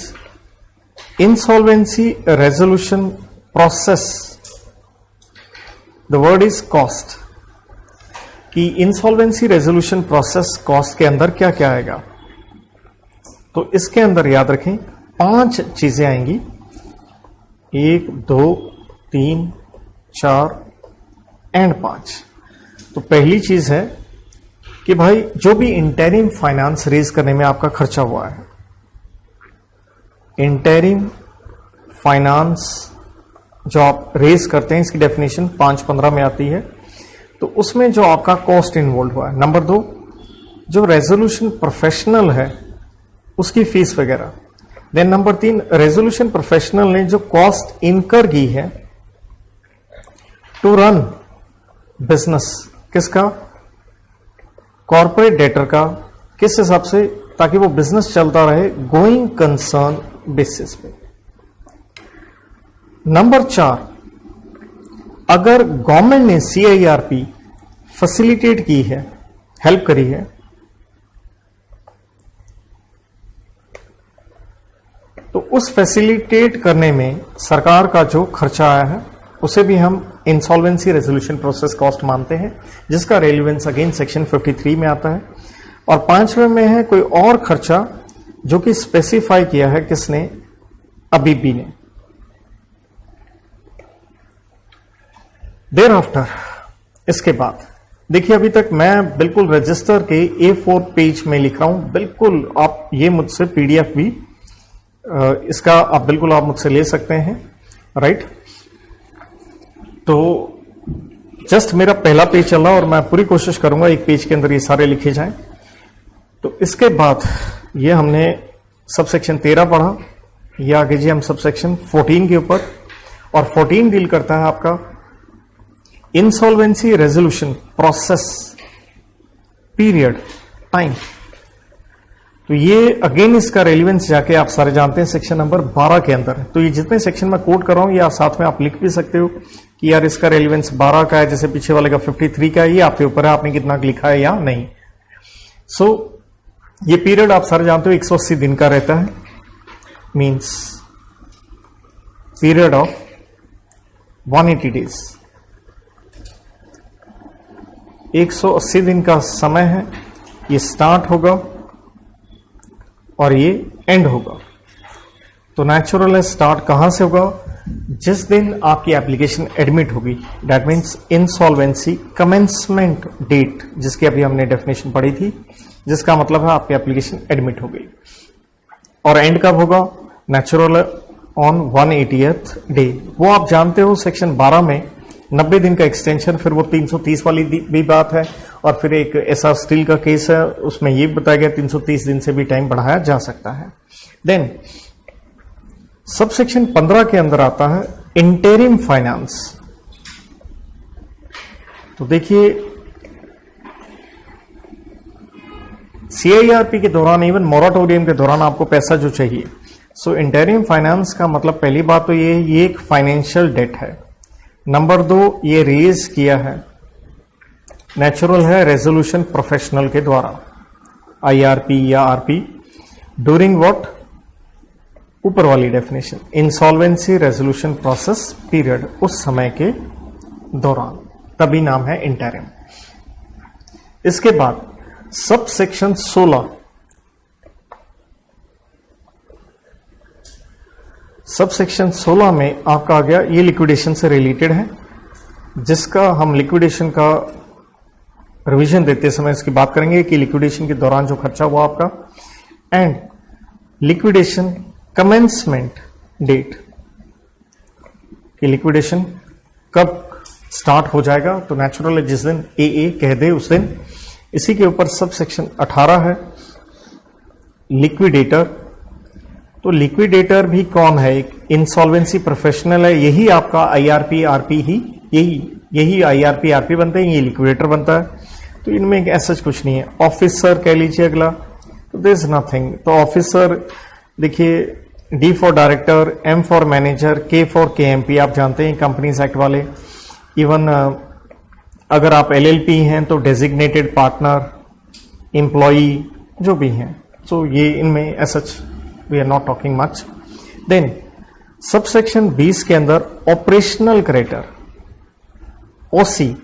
insolvency resolution process. The word is cost, कि इंसॉल्वेंसी रेजोल्यूशन प्रोसेस कॉस्ट के अंदर क्या क्या आएगा, तो इसके अंदर याद रखें 5 चीजें आएंगी, 1, 2, 3, 4 एंड 5। तो पहली चीज है कि भाई जो भी इंटरिम फाइनेंस रेज करने में आपका खर्चा हुआ है, इंटरिम फाइनेंस जो आप रेज करते हैं, इसकी डेफिनेशन 5.15 में आती है, तो उसमें जो आपका कॉस्ट इन्वॉल्व हुआ है। नंबर 2, जो रेजोल्यूशन प्रोफेशनल है उसकी फीस वगैरह। देन नंबर 3, रेजोल्यूशन प्रोफेशनल ने जो कॉस्ट इनकर की है टू रन बिजनेस, किसका, कॉर्पोरेट डेटर का, किस हिसाब से, ताकि वो बिजनेस चलता रहे गोइंग कंसर्न बेसिस पे। नंबर 4, अगर गवर्नमेंट ने CIRP फैसिलिटेट की है, हेल्प करी है, तो उस फैसिलिटेट करने में सरकार का जो खर्चा आया है उसे भी हम इंसॉल्वेंसी रेजोल्यूशन प्रोसेस कॉस्ट मानते हैं, जिसका रेलिवेंस अगेन सेक्शन 53 में आता है। और 5वें में है कोई और खर्चा जो कि स्पेसिफाई किया है किसने, अबीबी ने। देर आफ्टर, इसके बाद देखिए, अभी तक मैं बिल्कुल रजिस्टर के A4 पेज में लिख रहा हूं, बिल्कुल आप ये मुझसे PDF भी इसका आप बिल्कुल आप मुझसे ले सकते हैं, राइट। तो जस्ट मेरा पहला पेज चल रहा और मैं पूरी कोशिश करूंगा एक पेज के अंदर ये सारे लिखे जाएं। तो इसके बाद ये हमने सबसेक्शन 13 पढ़ा, ये आगे जी हम सबसेक्शन 14 के ऊपर, और 14 डील करता है आपका insolvency resolution process period time. तो ये अगेन इसका रेलिवेंस जाके आप सारे जानते हैं सेक्शन नंबर 12 के अंदर है। तो ये जितने सेक्शन में कोट कर रहा हूं, या साथ में आप लिख भी सकते हो कि यार इसका रेलिवेंस 12 का है, जैसे पीछे वाले का 53 का है, ये आपके ऊपर है आपने कितना लिखा है या नहीं। सो ये पीरियड आप सारे जानते हो 180 दिन का रहता है, मींस पीरियड ऑफ 180 डेज। 180 दिन का समय है, ये स्टार्ट होगा और ये एंड होगा। तो नेचुरल है स्टार्ट कहां से होगा, जिस दिन आपकी एप्लीकेशन एडमिट होगी, that means insolvency commencement date, जिसकी अभी हमने डेफिनेशन पढ़ी थी, जिसका मतलब है आपकी एप्लीकेशन एडमिट हो गई। और एंड कब होगा, नेचुरल ऑन 180th डे। वो आप जानते हो सेक्शन 12 में 90 दिन का एक्सटेंशन, फिर वो 330 वाली भी बात है, और फिर एक ऐसा स्टील का केस है उसमें ये बताया गया 330 दिन से भी टाइम बढ़ाया जा सकता है। देन सबसेक्शन 15 के अंदर आता है इंटरिम फाइनेंस। तो देखिए CIRP के दौरान, इवन मोराटोरियम के दौरान आपको पैसा जो चाहिए, सो इंटरिम फाइनेंस का मतलब पहली बात तो ये एक फाइनेंशियल डेट है। नंबर 2, ये रेज किया है, नेचुरल है रेजोल्यूशन प्रोफेशनल के द्वारा, IRP या RP, ड्यूरिंग व्हाट, ऊपर वाली definition, insolvency resolution process period, उस समय के दौरान, तभी नाम है इंटरिम। इसके बाद सब सेक्शन 16, सब सेक्शन 16 में आपका आ गया, ये लिक्विडेशन से रिलेटेड है, जिसका हम लिक्विडेशन का रिवीजन देते समय इसकी बात करेंगे कि लिक्विडेशन के दौरान जो खर्चा हुआ आपका, एंड लिक्विडेशन कमेंसमेंट डेट, कि लिक्विडेशन कब स्टार्ट हो जाएगा। तो नेचुरल है जिस दिन AA कह दे उस दिन। इसी के ऊपर सब सेक्शन 18 है, लिक्विडेटर। तो लिक्विडेटर भी कौन है, एक इंसॉल्वेंसी प्रोफेशनल है, यही आपका IRP RP ही, यही IRP RP बनते हैं, ये लिक्विडेटर बनता है। तो इनमें ऐसा कुछ नहीं है। ऑफिसर कह लीजिए अगला, तो देयर इज नथिंग। तो ऑफिसर देखिए, D for director, M for manager, K for KMP, आप जानते हैं कंपनीज एक्ट वाले। इवन अगर आप LLP हैं तो डेजिग्नेटेड पार्टनर, एम्प्लॉई जो भी हैं, तो ये इनमें ऐसा we are not talking much. Then subsection 20 के अंदर ऑपरेशनल क्रेडिटर, OC।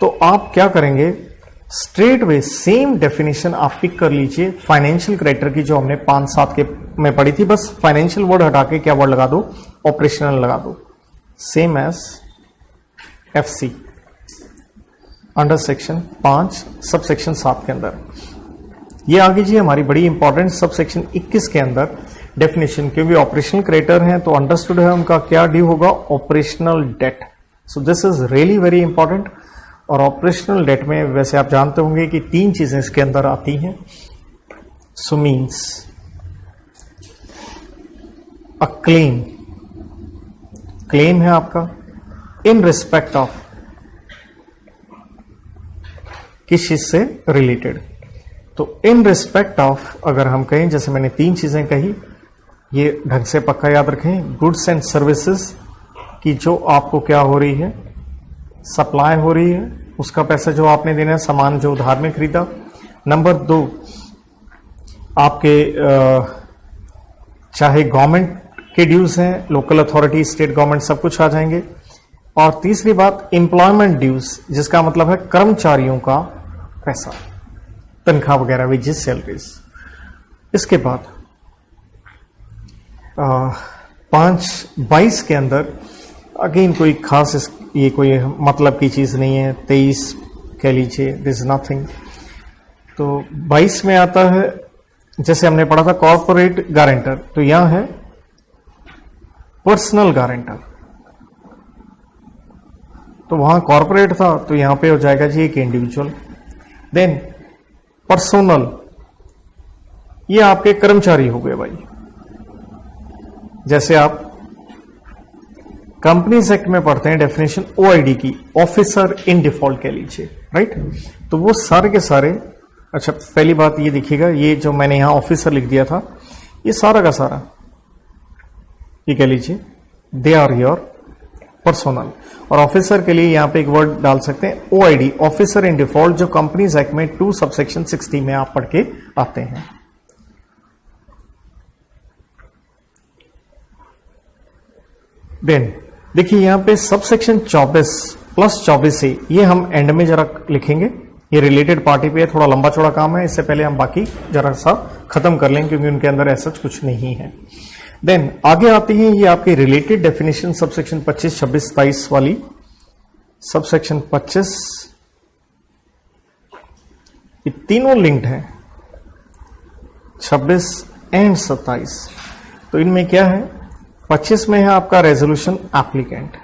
तो आप क्या करेंगे, स्ट्रेट वे सेम डेफिनेशन आप पिक कर लीजिए फाइनेंशियल क्रेडिटर की, जो हमने 5-7 के में पढ़ी थी। बस फाइनेंशियल वर्ड हटा के क्या वर्ड लगा दो, ऑपरेशनल लगा दो, same as FC under section 5 sub section 7 के अंदर। ये आगे जी हमारी बड़ी इंपॉर्टेंट सब सेक्शन 21 के अंदर डेफिनेशन, क्योंकि ऑपरेशनल क्रेडिटर हैं तो अंडरस्टूड है उनका क्या ड्यू होगा, operational debt. So this is really very important. और ऑपरेशनल डेट में वैसे आप जानते होंगे कि 3 चीजें इसके अंदर आती हैं। So means a claim, claim है आपका इन रिस्पेक्ट ऑफ किस चीज से रिलेटेड। तो इन रिस्पेक्ट ऑफ अगर हम कहें, जैसे मैंने 3 चीजें कही, ये ढंग से पक्का याद रखें। गुड्स एंड सर्विसेज की जो आपको क्या हो रही है, सप्लाई हो रही है, उसका पैसा जो आपने देना है, सामान जो उधार में खरीदा। नंबर 2, आपके चाहे गवर्नमेंट के ड्यूज हैं, लोकल अथॉरिटी, स्टेट गवर्नमेंट, सब कुछ आ जाएंगे। और तीसरी बात एम्प्लॉयमेंट ड्यूज, जिसका मतलब है कर्मचारियों का पैसा, तनख्वाह वगैरह, वेजेस, सैलरीज। इसके बाद 5/22 के अंदर अगेन कोई खास ये कोई मतलब की चीज नहीं है, 23 कह लीजिए, दिस नथिंग। तो 22 में आता है, जैसे हमने पढ़ा था कॉर्पोरेट गारंटर, तो यहां है पर्सनल गारंटर। तो वहां कॉर्पोरेट था, तो यहां पे हो जाएगा जी एक इंडिविजुअल। देन पर्सनल, ये आपके कर्मचारी हो गए भाई। जैसे आप कंपनीज एक्ट में पढ़ते हैं डेफिनेशन ओआईडी की, ऑफिसर इन डिफॉल्ट कह लीजिए, राइट। तो वो सारे के सारे, अच्छा पहली बात ये देखिएगा, ये जो मैंने यहां ऑफिसर लिख दिया था, ये सारा का सारा ये कह लीजिए दे आर योर पर्सनल। और ऑफिसर के लिए यहां पे एक वर्ड डाल सकते हैं ओआईडी, ऑफिसर इन डिफॉल्ट, जो कंपनीज एक्ट में 2 सबसेक्शन 60 में आप पढ़ के आते हैं। देन देखिए यहां पे सबसेक्शन 24 प्लस 24 से, ये हम एंड में जरा लिखेंगे, ये रिलेटेड पार्टी पे थोड़ा लंबा चौड़ा काम है, इससे पहले हम बाकी जरा सा खत्म कर लेंगे क्योंकि उनके अंदर ऐसा कुछ नहीं है। देन आगे आती है ये आपकी रिलेटेड डेफिनेशन सबसेक्शन 25, 26, 27 वाली। सबसेक्शन 25, ये तीनों लिंक्ड हैं, 26 एंड 27। तो इनमें क्या है, 25 में है आपका रेजोल्यूशन एप्लीकेंट।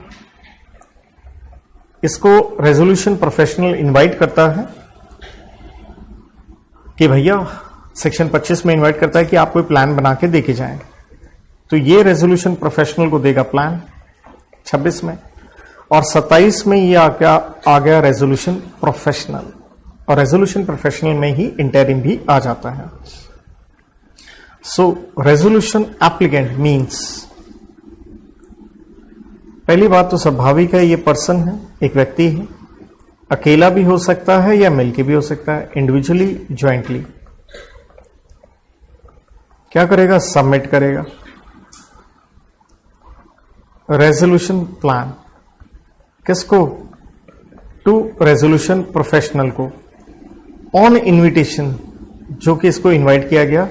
इसको रेजोल्यूशन प्रोफेशनल इनवाइट करता है कि भैया, सेक्शन 25 में इनवाइट करता है कि आप कोई प्लान बना के देके जाएं। तो ये रेजोल्यूशन प्रोफेशनल को देगा प्लान 26 में, और 27 में ये आ गया रेजोल्यूशन प्रोफेशनल, और रेजोल्यूशन प्रोफेशनल में ही इंटरिम भी आ जाता है। सो रेजोल्यूशन एप्लीकेंट मींस, पहली बात तो स्वाभाविक है, ये पर्सन है, एक व्यक्ति है, अकेला भी हो सकता है या मिलके भी हो सकता है, इंडिविजुअली, ज्वाइंटली। क्या करेगा, सबमिट करेगा रेजोल्यूशन प्लान, किसको, टू रेजोल्यूशन प्रोफेशनल को, ऑन इनविटेशन, जो कि इसको इनवाइट किया गया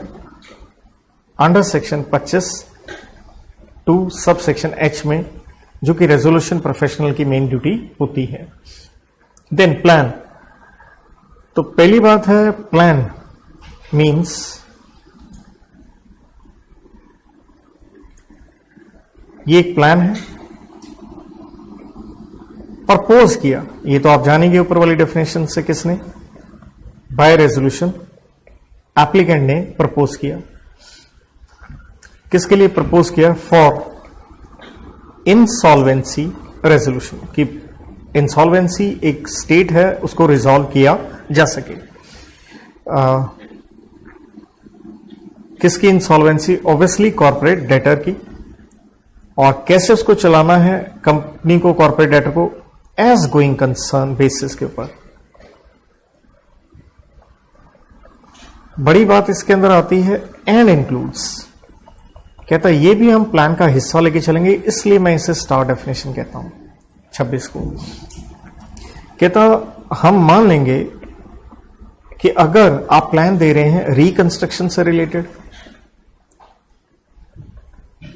under section 25 to sub section H में, जो कि रेजोल्यूशन प्रोफेशनल की मेन ड्यूटी होती है। देन प्लान, तो पहली बात है प्लान मींस ये एक प्लान है, प्रपोज किया, ये तो आप जानेंगे ऊपर वाली डेफिनेशन से, किसने, बाय रेजोल्यूशन एप्लीकेंट ने प्रपोज किया। किसके लिए प्रपोज किया, फॉर इंसॉल्वेंसी रेजोल्यूशन, कि इंसॉल्वेंसी एक स्टेट है, उसको रिजॉल्व किया जा सके। किसकी इंसॉल्वेंसी, ऑब्वियसली कॉर्पोरेट डेटर की। और कैसे उसको चलाना है, कंपनी को, कॉर्पोरेट डेटर को, एज गोइंग कंसर्न बेसिस के ऊपर। बड़ी बात इसके अंदर आती है एंड इंक्लूड्स, कहता है ये भी हम प्लान का हिस्सा लेके चलेंगे, इसलिए मैं इसे स्टार डेफिनेशन कहता हूं 26 को। कहता हम मान लेंगे कि अगर आप प्लान दे रहे हैं रिकंस्ट्रक्शन से रिलेटेड,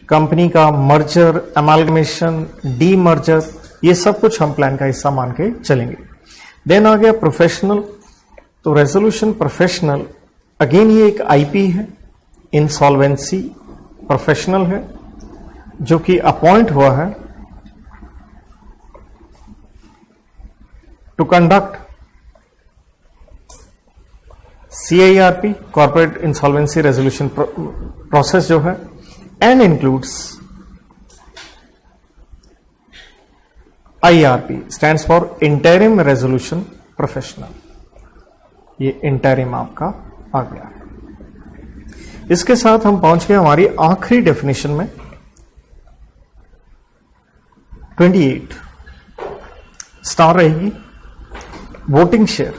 कंपनी का मर्जर, अमालगमेशन, डी मर्जर, ये सब कुछ हम प्लान का हिस्सा मान के चलेंगे। देन आ गया प्रोफेशनल, तो रेजोल्यूशन प्रोफेशनल, अगेन ये एक आईपी है, इंसॉल्वेंसी प्रोफेशनल है, जो कि अपॉइंट हुआ है to conduct CIRP, corporate insolvency resolution process जो है, and includes IRP, stands for Interim Resolution Professional. ये इंटरिम आपका आ गया। इसके साथ हम पहुंच गए हमारी आखिरी डेफिनेशन में, 28 स्टार रहेगी, वोटिंग शेयर।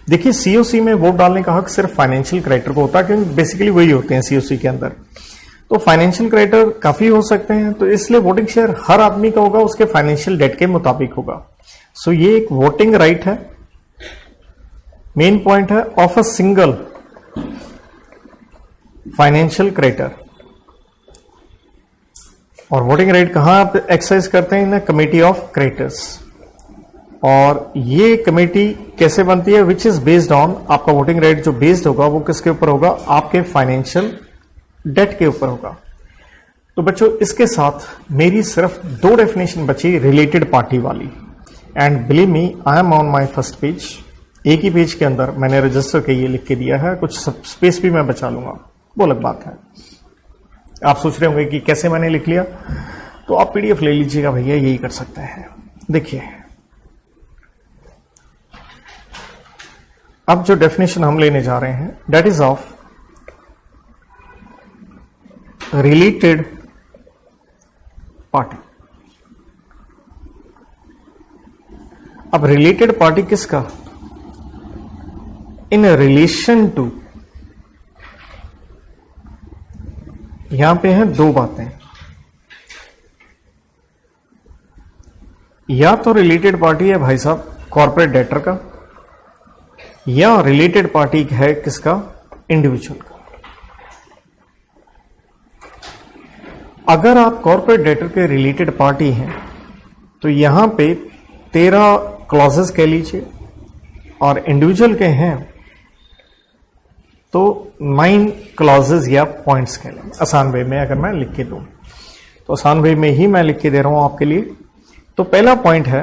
देखिए सीओसी में वोट डालने का हक सिर्फ फाइनेंशियल क्राइटेरिया को होता है, क्योंकि बेसिकली वही होते हैं सीओसी के अंदर। तो फाइनेंशियल क्राइटेरिया काफी हो सकते हैं, तो इसलिए वोटिंग शेयर हर आदमी का होगा, उसके फाइनेंशियल डेट के मुताबिक होगा। सो ये एक वोटिंग राइट है, मेन पॉइंट है, of a single financial criteria. और वोटिंग राइट कहां आप एक्सरसाइज करते हैं? इन कमेटी ऑफ क्रेडिटर्स। और ये कमेटी कैसे बनती है? विच इज बेस्ड ऑन, आपका वोटिंग राइट जो बेस्ड होगा वो किसके ऊपर होगा? आपके फाइनेंशियल डेट के ऊपर होगा। तो बच्चों इसके साथ मेरी सिर्फ 2 डेफिनेशन बची रिलेटेड पार्टी वाली। And believe me, I am on my first page. एक ही पेज के अंदर मैंने रजिस्टर के ये लिख के दिया है, कुछ स्पेस भी मैं बचा लूंगा, वो अलग बात है। आप सोच रहे होंगे कि कैसे मैंने लिख लिया, तो आप पीडीएफ ले लीजिएगा भैया, यही कर सकते हैं। देखिए अब जो डेफिनेशन हम लेने जा रहे हैं, that is of related party. अब रिलेटेड पार्टी किसका? इन रिलेशन टू, यहां पे हैं 2 बातें, या तो रिलेटेड पार्टी है भाई साहब कॉर्पोरेट डेटर का, या रिलेटेड पार्टी है किसका? इंडिविजुअल का। अगर आप कॉर्पोरेट डेटर के रिलेटेड पार्टी हैं तो यहां पे 13 क्लॉजेस कह लीजिए, और इंडिविजुअल के हैं तो 9 क्लॉजेस या पॉइंट्स कह लें। आसान वे में अगर मैं लिख के दूं तो आसान वे में ही मैं लिख के दे रहा हूं आपके लिए। तो पहला पॉइंट है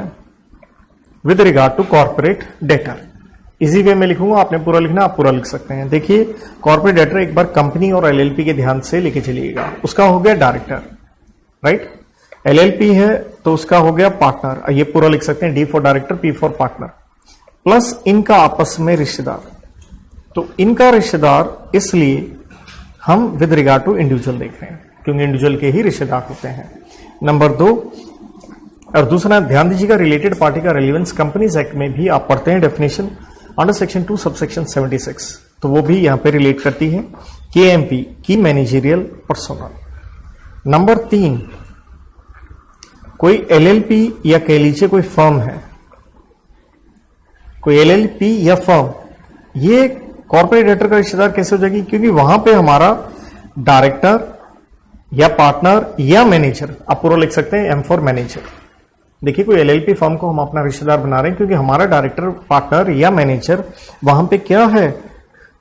with regard to corporate debtor. Easy way में लिखूंगा, आपने पूरा लिखना, आप पूरा लिख सकते हैं। देखिए कॉर्पोरेट डेटर एक बार कंपनी और एलएलपी के ध्यान से लेके चलिएगा। उसका हो गया डायरेक्टर, राइट। एलएलपी है तो उसका हो गया पार्टनर, ये पूरा लिख सकते हैं, D for director, P for partner, plus इनका आपस में रिश्तेदार। तो इनका रिश्तेदार इसलिए हम विद रिगार्ड टू इंडिविजुअल देख रहे हैं, क्योंकि इंडिविजुअल के ही रिश्तेदार होते हैं। नंबर 2, और दूसरा ध्यान दीजिएगा, रिलेटेड पार्टी का रेलिवेंस कंपनीज एक्ट में भी आप पढ़ते हैं डेफिनेशन अंडर सेक्शन 2 सबसेक्शन 76, तो वो भी यहां पे रिलेट करती है। केएमपी की मैनेजरियल पर्सोनल। नंबर 3, कोई एलएलपी या कह लीजिए कोई फर्म है, कोई एलएलपी या फर्म, ये कॉर्पोरेट डेटर का रिश्तेदार कैसे हो जाएगी? क्योंकि वहां पे हमारा डायरेक्टर या पार्टनर या मैनेजर, आप पूरा लिख सकते हैं, एम फॉर मैनेजर। देखिए कोई एलएलपी फर्म को हम अपना रिश्तेदार बना रहे हैं क्योंकि हमारा डायरेक्टर, पार्टनर या मैनेजर वहां पे क्या है,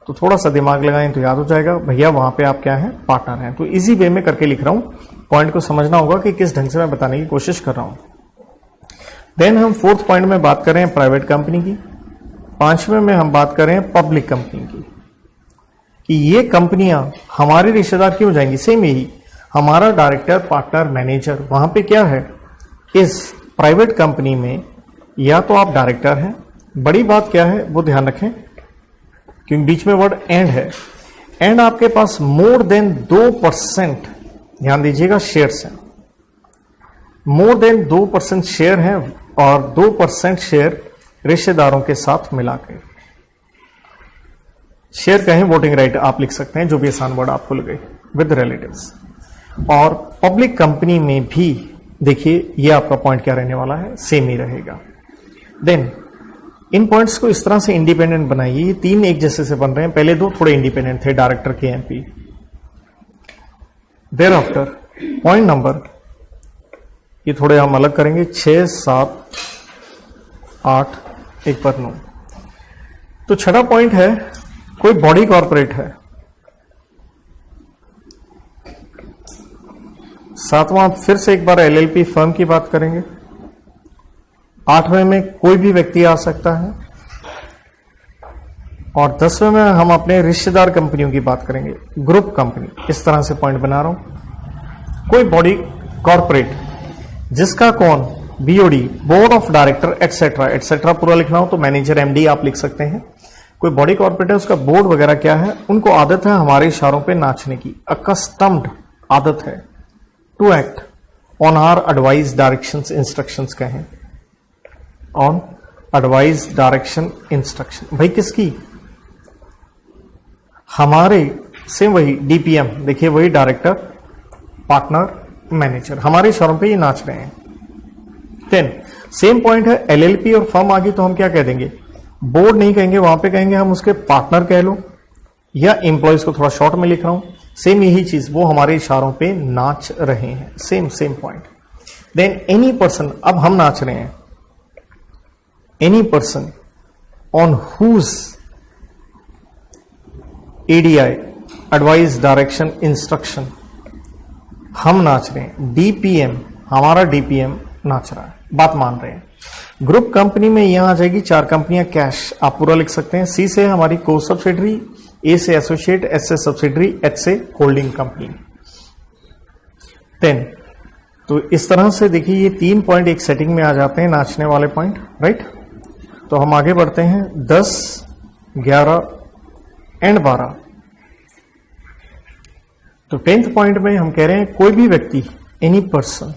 तो थोड़ा सा दिमाग लगाएं तो याद हो जाएगा भैया, वहां पे आप क्या है? पार्टनर हैं। तो इजी वे में करके लिख रहा हूं, पॉइंट को समझना होगा कि किस ढंग से मैं बताने की कोशिश कर रहा हूं। देन हम 4th पॉइंट में बात कर रहे हैं प्राइवेट कंपनी की। 5वें में हम बात कर रहे हैं पब्लिक कंपनी की, कि ये कंपनियां हमारे रिश्तेदार क्यों जाएंगी? सेम यही, हमारा डायरेक्टर, पार्टनर, मैनेजर वहां पे क्या है? इस प्राइवेट कंपनी में या तो आप डायरेक्टर हैं, बड़ी बात क्या है वो ध्यान रखें क्योंकि बीच में वर्ड एंड है, एंड आपके पास मोर देन 2%, ध्यान दीजिएगा, शेयर्स हैं, मोर देन 2% शेयर हैं, और 2% शेयर रिश्तेदारों के साथ मिलाकर। शेयर कहें, वोटिंग राइट आप लिख सकते हैं, जो भी आसान वर्ड आप भूल गए, विद रिलेटिव्स। और पब्लिक कंपनी में भी देखिए ये आपका पॉइंट क्या रहने वाला है? सेम ही रहेगा। देन इन पॉइंट्स को इस तरह से इंडिपेंडेंट बनाइए, ये 3 एक जैसे से बन रहे हैं, पहले 2 थोड़े इंडिपेंडेंट थे, डायरेक्टर के MP. Thereafter point number, ये थोड़े हम अलग करेंगे, 6, 7, 8, एक पर 9। तो 6वां पॉइंट है कोई बॉडी कॉर्पोरेट है। 7वां फिर से एक बार एलएलपी फर्म की बात करेंगे। 8वें में कोई भी व्यक्ति आ सकता है। और 10वें में हम अपने रिश्तेदार कंपनियों की बात करेंगे, ग्रुप कंपनी। इस तरह से पॉइंट बना रहा हूं। कोई बॉडी कॉर्पोरेट जिसका कौन BOD, board of director etcetera etcetera पूरा लिखना हो तो मैनेजर एमडी आप लिख सकते हैं। कोई बॉडी कॉर्पोरेट है, उसका बोर्ड वगैरह क्या है, उनको आदत है हमारे इशारों पे नाचने की, अकस्टम्ड आदत है, to act on our advice directions instructions कहें, ऑन एडवाइस डायरेक्शन इंस्ट्रक्शन। भाई किसकी? हमारे से वही डीपीएम, देखिए वही डायरेक्टर, पार्टनर, मैनेजर, हमारे इशारों पे ये नाच रहे हैं। 10 सेम पॉइंट है, एलएलपी और फर्म आ गई तो हम क्या कह देंगे, बोर्ड नहीं कहेंगे, वहां पे कहेंगे हम उसके पार्टनर कह लो, या एम्प्लॉयज को थोड़ा शॉर्ट में लिख रहा हूं, सेम यही चीज, वो हमारे इशारों पे नाच रहे हैं, same point. Then any person, अब हम नाच रहे हैं, एनी पर्सन ऑन हुज एडीआई एडवाइस डायरेक्शन इंस्ट्रक्शन हम नाच रहे हैं, डीपीएम हमारा डीपीएम नाच रहा है, बात मान रहे हैं। ग्रुप कंपनी में यहां आ जाएगी 4 कंपनियां, कैश आप पूरा लिख सकते हैं, सी से हमारी को सब्सिडरी, ए से एसोसिएट, एस से सब्सिडरी, एच से होल्डिंग कंपनी। 10 तो इस तरह से देखिए ये 3 पॉइंट एक सेटिंग में आ जाते हैं, नाचने वाले पॉइंट, राइट। तो हम आगे बढ़ते हैं, 10, 11 एंड 12। तो 10th पॉइंट में हम कह रहे हैं कोई भी व्यक्ति, एनी पर्सन,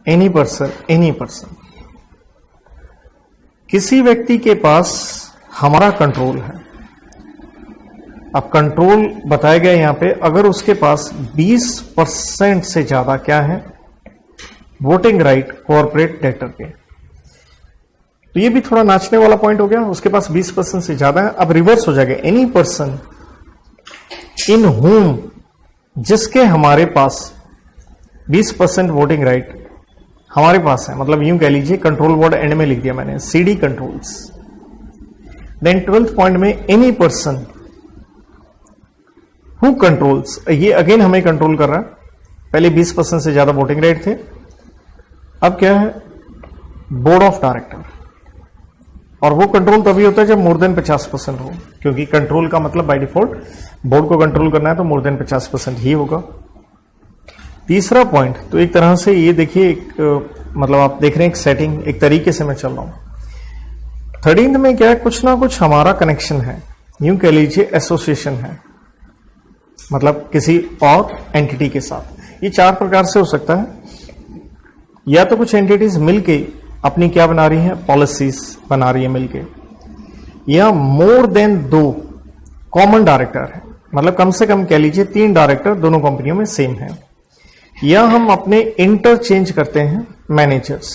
एनी पर्सन, किसी व्यक्ति के पास हमारा कंट्रोल है। अब कंट्रोल बताया गया यहां पे, अगर उसके पास 20% से ज्यादा क्या है, वोटिंग राइट कॉर्पोरेट डेटर पे, तो ये भी थोड़ा नाचने वाला पॉइंट हो गया, उसके पास 20% से ज्यादा है। अब रिवर्स हो जाएगा, एनी पर्सन इन होम, जिसके हमारे पास 20% वोटिंग राइट हमारे पास है, मतलब यूं कह लीजिए, कंट्रोल वर्ड एंड में लिख दिया मैंने, CD controls. Then 12th point में एनी पर्सन हु कंट्रोल्स, ये अगेन हमें कंट्रोल कर रहा है, पहले 20% से ज्यादा वोटिंग राइट थे, अब क्या है, बोर्ड ऑफ डायरेक्टर, और वो कंट्रोल तभी होता है जब मोर देन 50% हो, क्योंकि कंट्रोल का मतलब बाय डिफॉल्ट बोर्ड को कंट्रोल करना है तो मोर देन 50% ही होगा। तीसरा पॉइंट, तो एक तरह से ये देखिए, मतलब आप देख रहे हैं एक सेटिंग, एक तरीके से मैं चल रहा हूं। 13th में क्या है, कुछ ना कुछ हमारा कनेक्शन है, यूं कह लीजिए एसोसिएशन है, मतलब किसी और एंटिटी के साथ। ये 4 प्रकार से हो सकता है, या तो कुछ एंटिटीज मिलके अपनी क्या बना रही है, पॉलिसीज बना रही है मिलके, या मोर देन 2 कॉमन डायरेक्टर है, मतलब कम से कम कह लीजिए 3 डायरेक्टर दोनों कंपनियों में सेम है, या हम अपने इंटरचेंज करते हैं मैनेजर्स,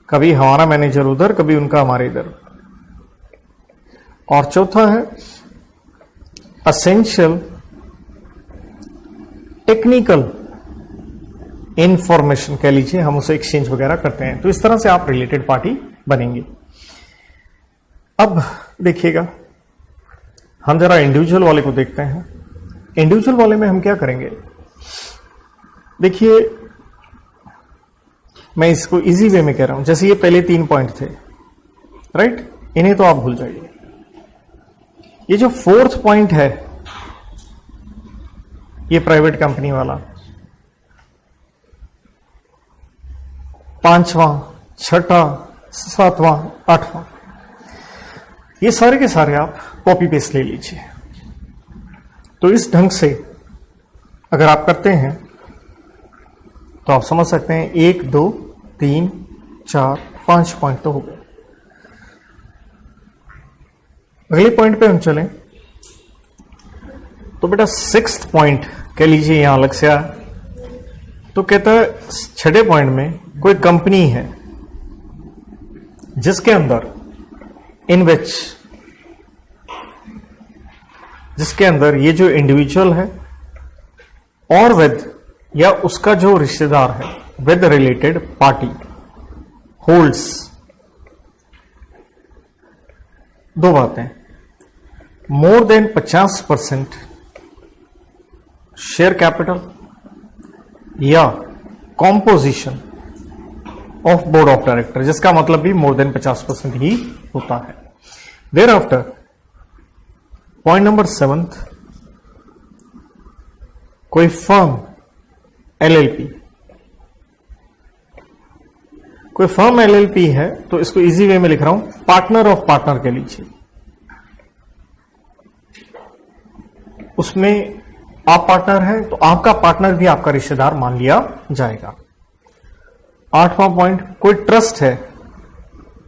कभी हमारा मैनेजर उधर, कभी उनका हमारे इधर। और चौथा है असेंशियल टेक्निकल इंफॉर्मेशन, कह लीजिए हम उसे एक्सचेंज वगैरह करते हैं, तो इस तरह से आप रिलेटेड पार्टी बनेंगे। अब देखिएगा, हम जरा इंडिविजुअल वाले को देखते हैं। इंडिविजुअल वाले में हम क्या करेंगे, देखिए मैं इसको इजी वे में कह रहा हूं, जैसे ये पहले 3 पॉइंट थे, राइट, इन्हें तो आप भूल जाइए। ये जो 4th पॉइंट है, ये प्राइवेट कंपनी वाला, 5वां, 6वां, 7वां, 8वां, ये सारे के सारे आप कॉपी पेस्ट ले लीजिए। तो इस ढंग से अगर आप करते हैं तो आप समझ सकते हैं 1, 2, 3, 4, 5 पॉइंट तो हो गए। अगले पॉइंट पे हम चलें तो बेटा 6th पॉइंट कह लीजिए यहां अलग से आया, तो कहता है 6ठे पॉइंट में कोई कंपनी है जिसके अंदर इन विच, जिसके अंदर ये जो इंडिविजुअल है और विद, या उसका जो रिश्तेदार है, विद रिलेटेड पार्टी होल्ड्स, 2 बातें, मोर देन 50% शेयर कैपिटल या composition of board of director, जिसका मतलब भी मोर देन 50% ही होता है। देयर आफ्टर पॉइंट नंबर 7, कोई फर्म एलएलपी, कोई फर्म एलएलपी है तो इसको इजी वे में लिख रहा हूं, पार्टनर ऑफ पार्टनर के लीजिए, उसमें आप पार्टनर है तो आपका पार्टनर भी आपका रिश्तेदार मान लिया जाएगा। 8वां पॉइंट, कोई ट्रस्ट है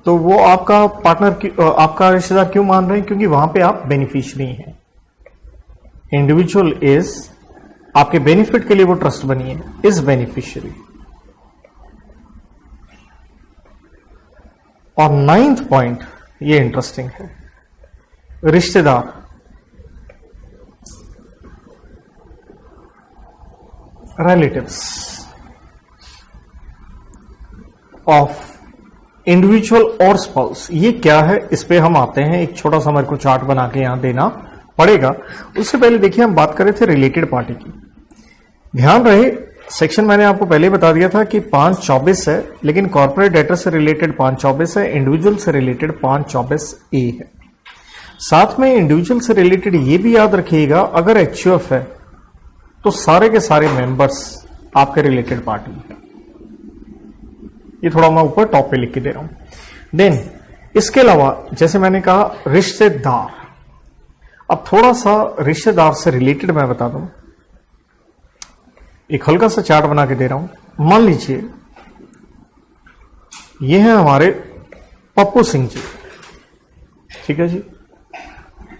तो वो आपका पार्टनर आपका रिश्तेदार क्यों मान रहे हैं, क्योंकि वहां पे आप बेनिफिशियरी हैं। इंडिविजुअल इज, आपके बेनिफिट के लिए वो ट्रस्ट बनी है, इज बेनिफिशियरी। और 9th पॉइंट, ये इंटरेस्टिंग है, रिश्तेदार relatives of individual और spouse। ये क्या है, इस पे हम आते हैं, एक छोटा सा मेरे को चार्ट बना के यहां देना पड़ेगा। उससे पहले देखिए हम बात कर रहे थे रिलेटेड पार्टी की। ध्यान रहे सेक्शन मैंने आपको पहले बता दिया था कि 524 है, लेकिन कॉर्पोरेट डेटर से रिलेटेड 524 है, इंडिविजुअल से रिलेटेड 524A है। साथ में इंडिविजुअल से रिलेटेड ये भी याद रखिएगा, अगर एचयूएफ है तो सारे के सारे मेंबर्स आपके रिलेटेड पार्टी है। ये थोड़ा मैं ऊपर टॉप पे लिख के दे रहा हूं। देन इसके अलावा जैसे मैंने कहा रिश्तेदार, अब थोड़ा सा रिश्तेदार से रिलेटेड मैं बता दूं, एक हल्का सा चार्ट बना के दे रहा हूं। मान लीजिए ये है हमारे पप्पू सिंह जी, ठीक है जी,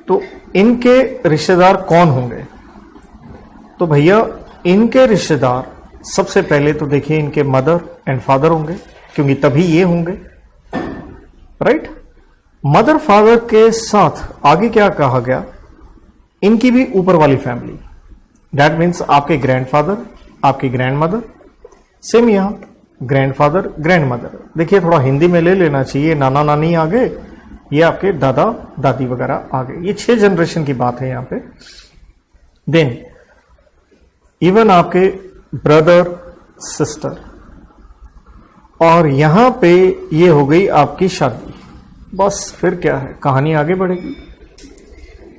तो इनके रिश्तेदार कौन होंगे, तो भैया इनके रिश्तेदार सबसे पहले तो देखिए इनके मदर एंड फादर होंगे, क्योंकि तभी ये होंगे, राइट। मदर फादर के साथ आगे क्या कहा गया, इनकी भी ऊपर वाली फैमिली, दैट मीन्स आपके ग्रैंडफादर, आपकी ग्रैंड मदर, सेम यहां ग्रैंडफादर ग्रैंड मदर। देखिए थोड़ा हिंदी में ले लेना चाहिए, नाना नानी आ गए, ये आपके दादा दादी वगैरह आ गए, ये 6 जनरेशन की बात है यहां पे। देन इवन आपके ब्रदर सिस्टर, और यहां पे ये हो गई आपकी शादी, बस फिर क्या है, कहानी आगे बढ़ेगी।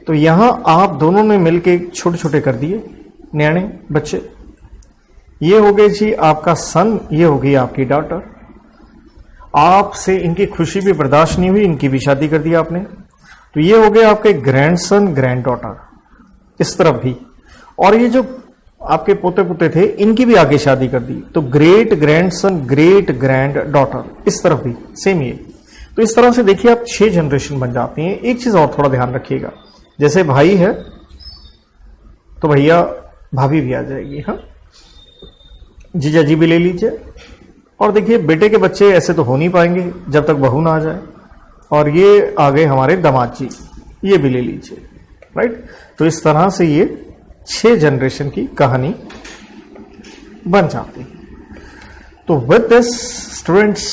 तो यहां आप दोनों ने मिलके छोटे छोटे कर दिए न्याणे बच्चे, ये हो गए जी आपका सन, ये हो गई आपकी डॉटर। आपसे इनकी खुशी भी बर्दाश्त नहीं हुई, इनकी भी शादी कर दी आपने, तो ये हो गए आपके ग्रैंडसन ग्रैंड डॉटर, इस तरफ भी। और ये जो आपके पोते पोते थे इनकी भी आगे शादी कर दी, तो great grandson great grand daughter, इस तरफ भी सेम ये। तो इस तरह से देखिए आप 6 जनरेशन बन जाती हैं। एक चीज और थोड़ा ध्यान रखिएगा, जैसे भाई है तो भैया भाभी भी आ जाएगी, हाँ, जीजा जी भी ले लीजिए। और देखिए बेटे के बच्चे ऐसे तो हो नहीं पाएंगे जब तक बहू ना आ जाए, और ये आ गए हमारे दामाद जी, ये भी ले लीजिए, राइट। तो इस तरह से ये 6 जनरेशन की कहानी बन जाती है। तो with this students,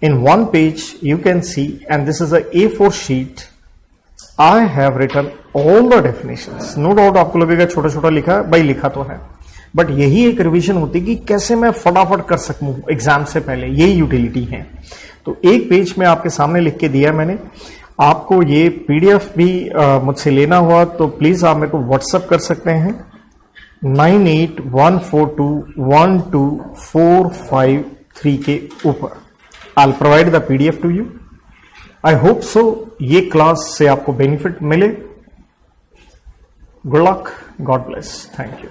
in one page you can see, and this is a A4 sheet, I have written all the definitions. No doubt आपको लगेगा छोटा छोटा लिखा है, भाई लिखा तो है, बट यही एक रिवीजन होती कि कैसे मैं फटाफट कर सकूं एग्जाम से पहले, यही यूटिलिटी है। तो एक पेज में आपके सामने लिख के दिया मैंने। आपको ये पीडीएफ भी मुझसे लेना हुआ तो प्लीज आप मेरे को व्हाट्सएप कर सकते हैं 9814212453 के ऊपर। I'll provide the PDF to you. I hope so ये क्लास से आपको बेनिफिट मिले। Good luck. God bless. Thank you.